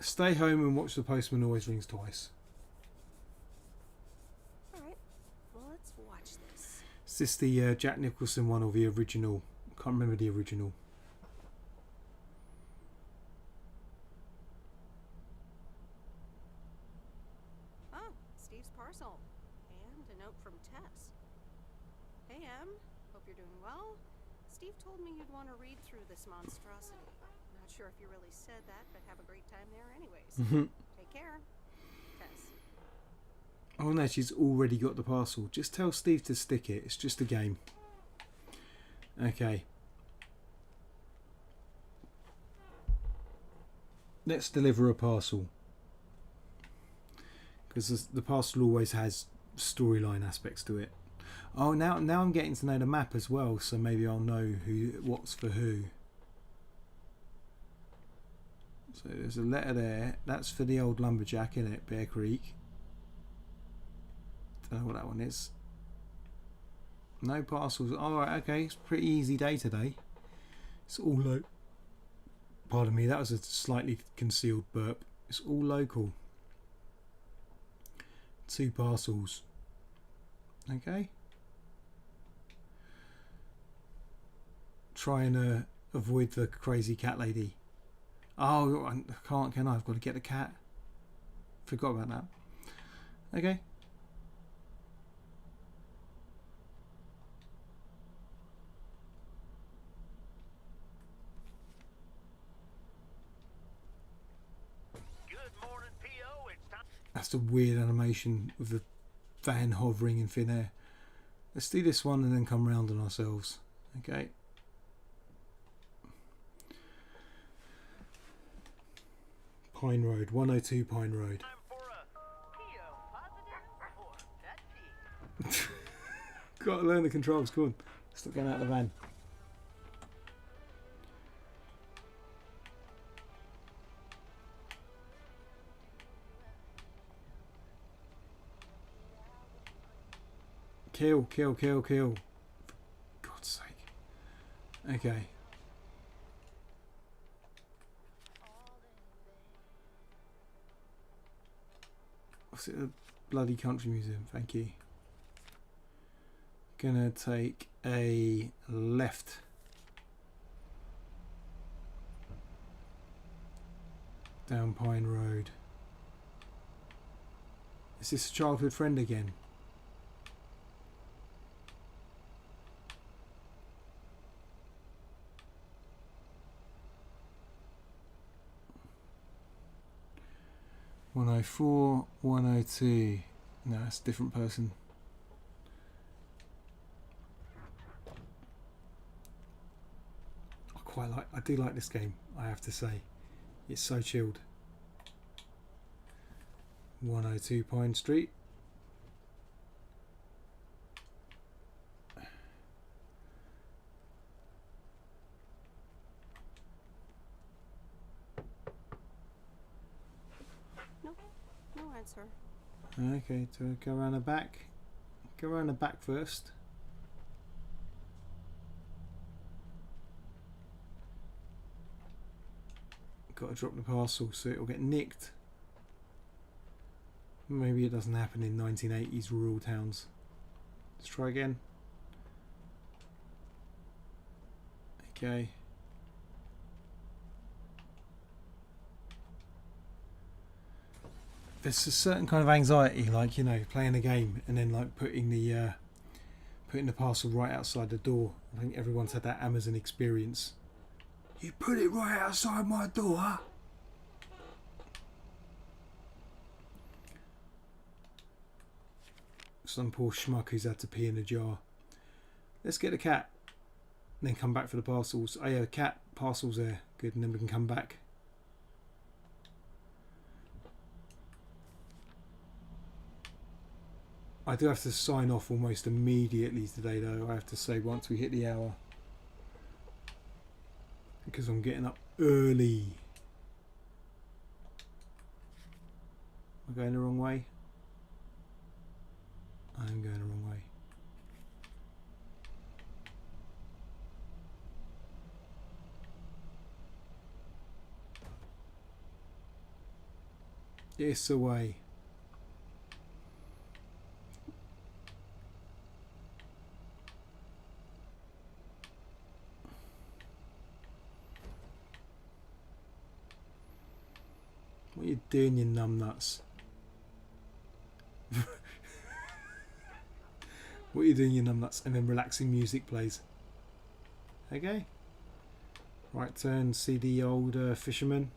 Stay home and watch The Postman Always Rings Twice. Alright. Well, let's watch this. Is this the Jack Nicholson one or the original? Can't remember the original. Oh, Steve's parcel. And a note from Tess. Hey, Em. Hope you're doing well. Steve told me you'd want to read through this monstrosity. Not sure if you really said that, but have a great time there anyways. Take care. Tess. Oh no, she's already got the parcel. Just tell Steve to stick it. It's just a game. Okay. Let's deliver a parcel. Because the parcel always has storyline aspects to it. Oh, now I'm getting to know the map as well, so maybe I'll know what's for who. So there's a letter there. That's for the old lumberjack, isn't it? Bear Creek. Don't know what that one is. No parcels. Alright, okay. It's a pretty easy day today. It's all local. Pardon me, that was a slightly concealed burp. It's all local. 2 parcels. Okay. Try and avoid the crazy cat lady. Oh, I can't, can I? I've got to get the cat. Forgot about that. Okay. Good morning, P.O. It's time. That's the weird animation with the van hovering in thin air. Let's do this one and then come round on ourselves. Okay. Pine Road, 102 Pine Road. Time for a P.O. positive or pet peeve. Got to learn the controls. Come on. Stop getting out of the van. Kill, kill, kill, kill. For Okay. What's it? A bloody country museum. Thank you. Gonna take a left. Down Pine Road. Is this a childhood friend again? (104), 102. No, it's a different person. I do like this game, I have to say. It's so chilled. 102 Pine Street. No answer. Okay, do I go around the back? Go around the back first. Got to drop the parcel so it'll get nicked. Maybe it doesn't happen in 1980s rural towns. Let's try again. Okay. There's a certain kind of anxiety, like, you know, playing a game and then like putting the parcel right outside the door. I think everyone's had that Amazon experience. You put it right outside my door. Some poor schmuck who's had to pee in a jar. Let's get the cat. And then come back for the parcels. Oh yeah, cat, parcels there. Good, and then we can come back. I do have to sign off almost immediately today though, I have to say, once we hit the hour. Because I'm getting up early. Am I going the wrong way? I am going the wrong way. It's away. What are you doing, you numbnuts? What are you doing, you numbnuts? And then relaxing music plays. Okay. Right turn, see the old fisherman.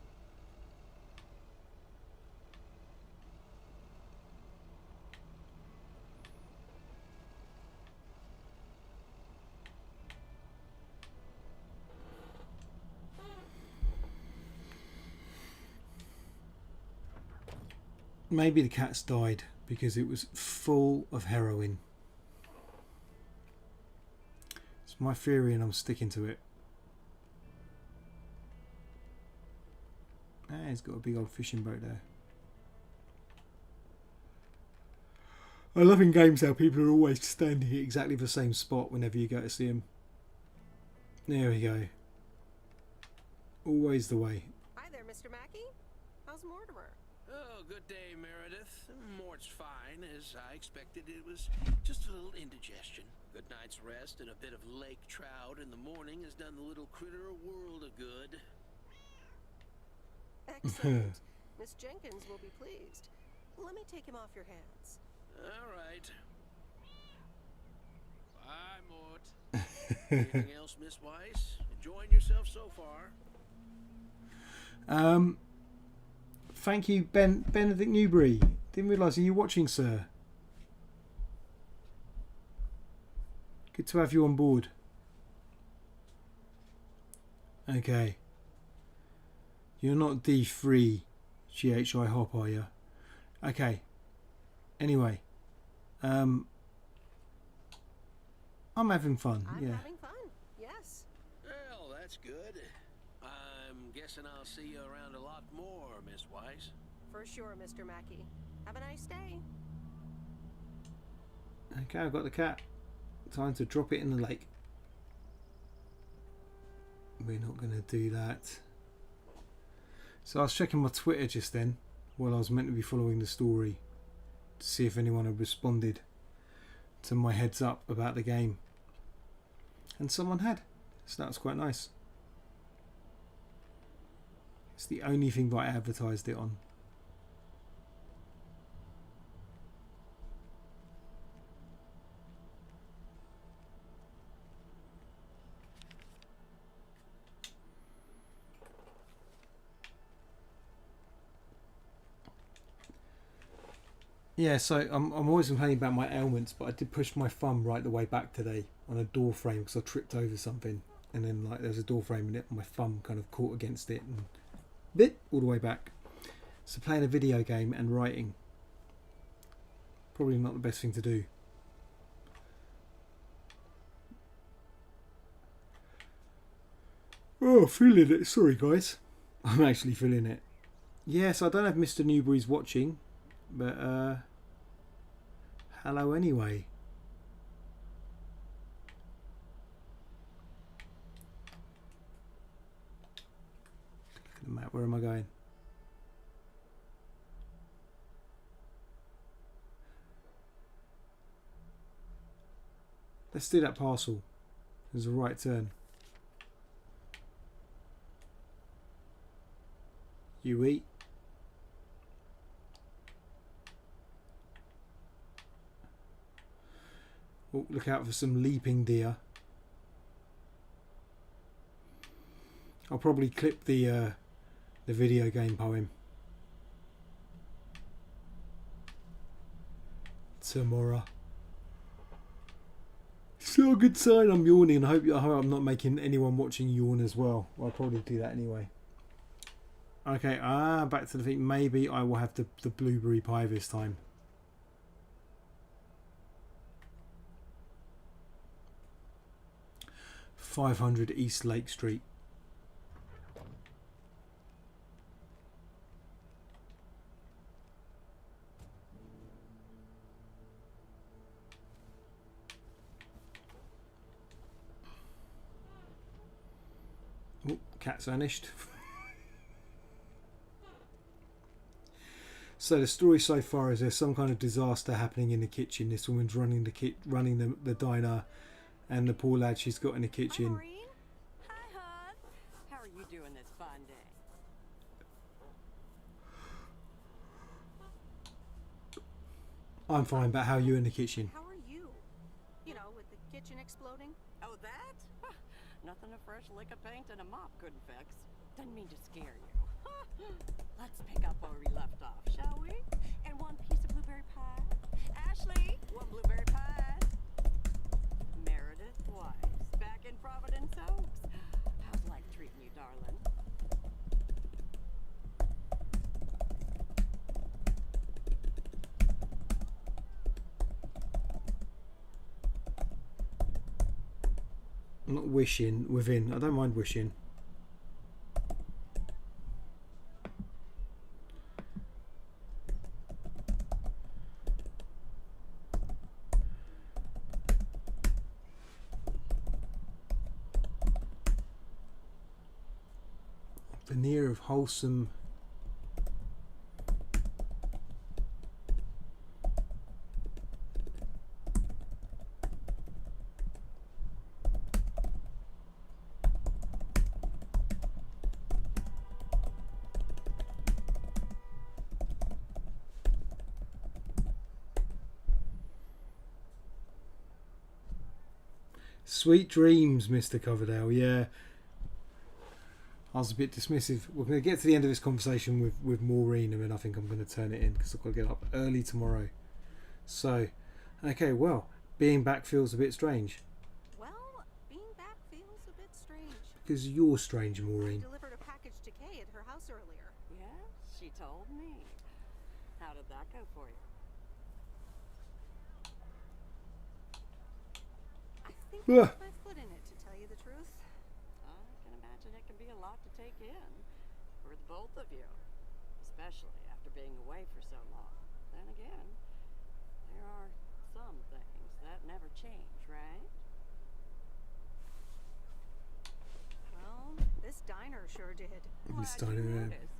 Maybe the cat's died because it was full of heroin. It's my theory and I'm sticking to it. Ah, he's got a big old fishing boat there. I love in games how people are always standing at exactly the same spot whenever you go to see them. There we go. Always the way. Hi there, Mr. Mackey. How's Mortimer? Oh, good day, Meredith. Mort's fine. As I expected, it was just a little indigestion. Good night's rest and a bit of lake trout in the morning has done the little critter a world of good. Excellent. Miss Jenkins will be pleased. Let me take him off your hands. All right. Bye, Mort. Anything else, Miss Weiss? Enjoying yourself so far? Thank you, Benedict Newbury. Didn't realise, are you watching, sir? Good to have you on board. Okay. You're not D3 GHI Hop, are you? Okay. Anyway. I'm having fun, I'm yeah. having fun, yes. Well, that's good. I'm guessing I'll see you around a lot more, Miss Weiss. For sure, Mr. Mackey. Have a nice day. Okay, I've got the cat. Time to drop it in the lake. We're not going to do that. So I was checking my Twitter just then, while I was meant to be following the story, to see if anyone had responded to my heads up about the game. And someone had. So that was quite nice. It's the only thing that I advertised it on. Yeah, so I'm always complaining about my ailments, but I did push my thumb right the way back today on a door frame because I tripped over something, and then like there's a door frame in it, and my thumb kind of caught against it and bit all the way back. So playing a video game and writing, probably not the best thing to do. Oh, feeling it. Sorry guys, I'm actually feeling it. Yes, I don't have Mr. Newbury's watching, but hello anyway. Look at the map. Where am I going? Let's do that parcel. There's a right turn. You eat. Oh, look out for some leaping deer. I'll probably clip the video game poem tomorrow. It's not a good sign. I'm yawning. I hope I'm not making anyone watching yawn as well. I'll probably do that anyway. Okay, back to the thing. Maybe I will have the blueberry pie this time. 500 East Lake Street. Oh, cat's vanished. So the story so far is there's some kind of disaster happening in the kitchen. This woman's running the diner, and the poor lad she's got in the kitchen. Hi, Maureen. Hi, hon. How are you doing this fine day? I'm fine, but how are you in the kitchen? How are you? You know, with the kitchen exploding? Oh, that? Huh. Nothing a fresh lick of paint and a mop couldn't fix. Didn't mean to scare you. Let's pick up where we left off, shall we? And one piece of blueberry pie. Ashley, one blueberry pie. Meredith Weiss, back in Providence Oaks. How's life treating you, darling? I'm not wishing within. I don't mind wishing. Veneer of wholesome. Sweet dreams, Mr. Coverdale. Yeah. I was a bit dismissive. We're going to get to the end of this conversation with Maureen, and then I think I'm going to turn it in because I've got to get up early tomorrow. So, okay, well, being back feels a bit strange. Well, being back feels a bit strange. Because you're strange, I Maureen. delivered a package to Kay at her house earlier. Yes, she told me. How did that go for you? I think I Ugh. put my foot in it, to tell you the truth. I can imagine it can be a lot to take in for the both of you, especially after being away for so long. Then again, there are some things that never change, right? Well, home? This diner sure did. This Glad you diner, yeah. noticed.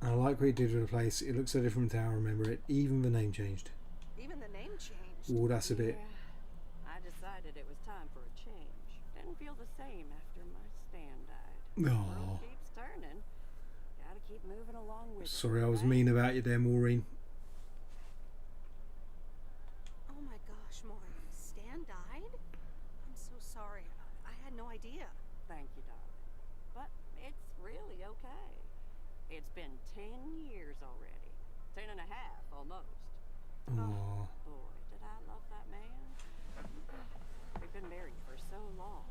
I like what he did with the place. It looks so different from how I remember it. Even the name changed. Even the name changed. Oh, that's a bit. Yeah, I decided it was time for a change. Didn't feel the same after my stand died. Oh. World keeps turning. Gotta keep moving along with it, Sorry, I was right? mean about you there, Maureen. Oh my gosh, Maureen. Stan died? I'm so sorry. I had no idea. Thank you, darling. But it's really okay. It's been 10 years already. 10 and a half, almost. Oh. Boy, did I love that man. We've been married for so long.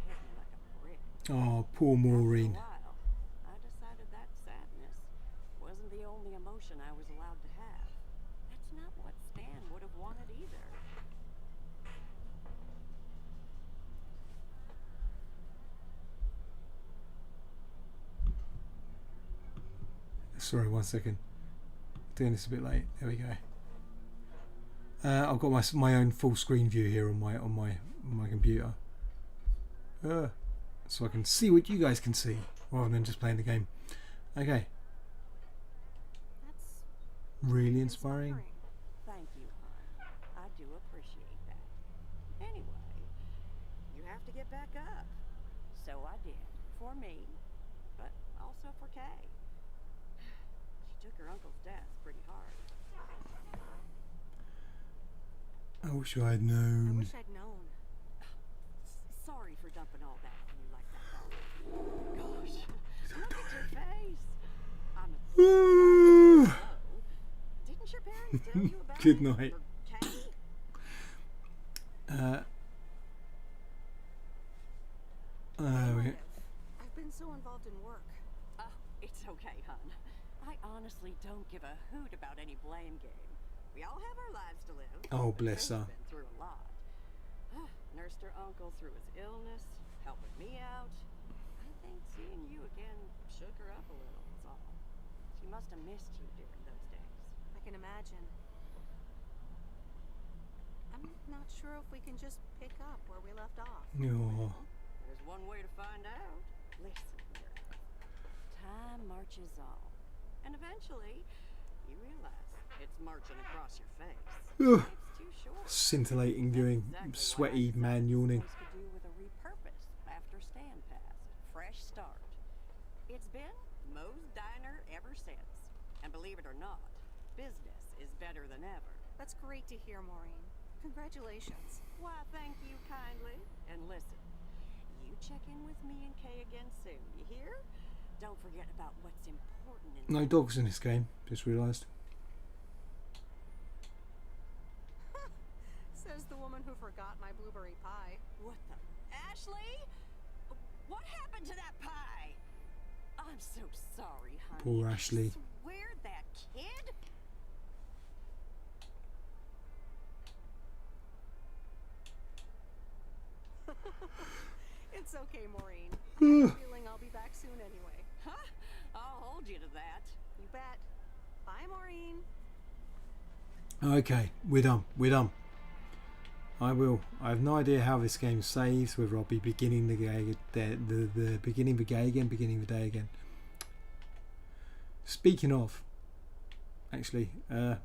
Hit me like a brick. Oh, poor Maureen. After a while, I decided that sadness wasn't the only emotion I was allowed to have. That's not what Stan would have wanted either. Sorry, 1 second. Doing this a bit late. There we go. I've got my own full screen view here on my computer, so I can see what you guys can see rather than just playing the game. Okay. That's Really inspiring. Thank you, hon. I do appreciate that. Anyway, you have to get back up. So I did. For me, but also for Kay. She took her uncle's death pretty hard. I wish I had I known. wish I'd known. Sorry for dumping all that on you like that, darling. Gosh, look at your face. I'm Ooh. Didn't your parents tell you about Good it? night. Or Kay? I've been so involved in work. Oh, it's okay, hon. I honestly don't give a hoot about any blame game. We all have our lives to live. Oh, But bless Kay's her. been through a lot. Nursed her uncle through his illness, helping me out. I think seeing you again shook her up a little, that's all. She must have missed you during those days. I can imagine. I'm not sure if we can just pick up where we left off. Oh. There's one way to find out. Listen, girl. Time marches on. And eventually, you realize it's marching across your face. Ugh. Life's too short. Scintillating viewing. That's Sweaty exactly what I man yawning. supposed to do with a repurpose after Stan passed. Fresh start. It's been Moe's Diner ever since. And believe it or not, business is better than ever. That's great to hear, Maureen. Congratulations. Why, thank you kindly. And listen, you check in with me and Kay again soon, you hear? Don't forget about what's important in No life. dogs in this game. Just realised. Says the woman who forgot my blueberry pie. What the? Ashley? What happened to that pie? I'm so sorry, honey. Poor Ashley. I swear that kid? It's okay, Maureen. I have a feeling I'll be back soon anyway. Huh? I'll hold you to that. You bet. Bye, Maureen. Okay, we're done. We're done. I have no idea how this game saves. Whether I'll be beginning the beginning the day again, beginning the day again. Speaking of, actually, I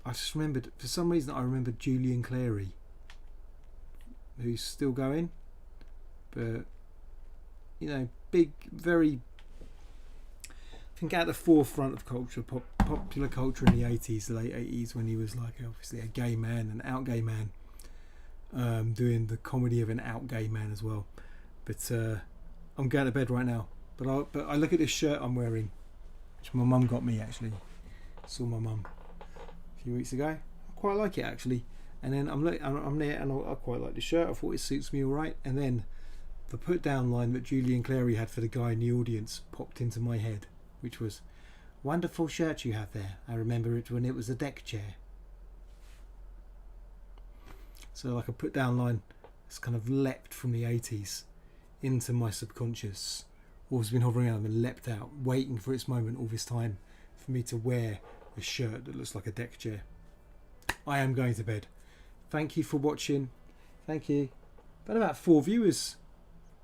just remembered, for some reason I remembered Julian Clary, who's still going, but you know, big, very, I think at the forefront of culture, popular culture in the 80s, the late 80s, when he was like obviously a gay man, an out gay man, doing the comedy of an out gay man as well. But I'm going to bed right now. But I look at this shirt I'm wearing, which my mum got me actually. Saw my mum a few weeks ago. I quite like it actually. And then I'm there and I quite like the shirt. I thought it suits me all right. And then the put down line that Julian Clary had for the guy in the audience popped into my head, which was, "Wonderful shirt you have there. I remember it when it was a deck chair." So like a put down line, it's kind of leapt from the 80s into my subconscious. Always been hovering around and leapt out, waiting for its moment all this time for me to wear a shirt that looks like a deck chair. I am going to bed. Thank you for watching. Thank you. Got about 4 viewers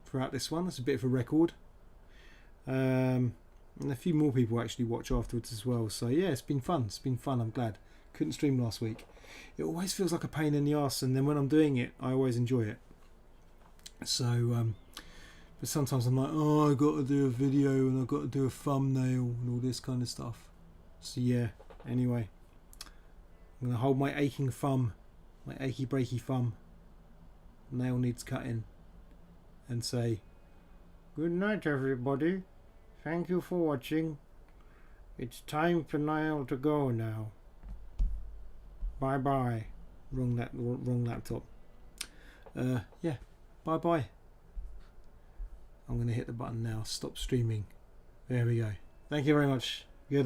throughout this one. That's a bit of a record. And a few more people actually watch afterwards as well. So yeah, it's been fun. It's been fun. I'm glad. Couldn't stream last week. It always feels like a pain in the arse, and then when I'm doing it, I always enjoy it. So, but sometimes I'm like, oh, I got to do a video and I got to do a thumbnail and all this kind of stuff. So yeah. Anyway, I'm gonna hold my aching thumb, my achy breaky thumb. Nail needs cutting, and say, good night, everybody. Thank you for watching. It's time for Niall to go now. Bye bye. Wrong laptop. Yeah. Bye bye. I'm going to hit the button now. Stop streaming. There we go. Thank you very much.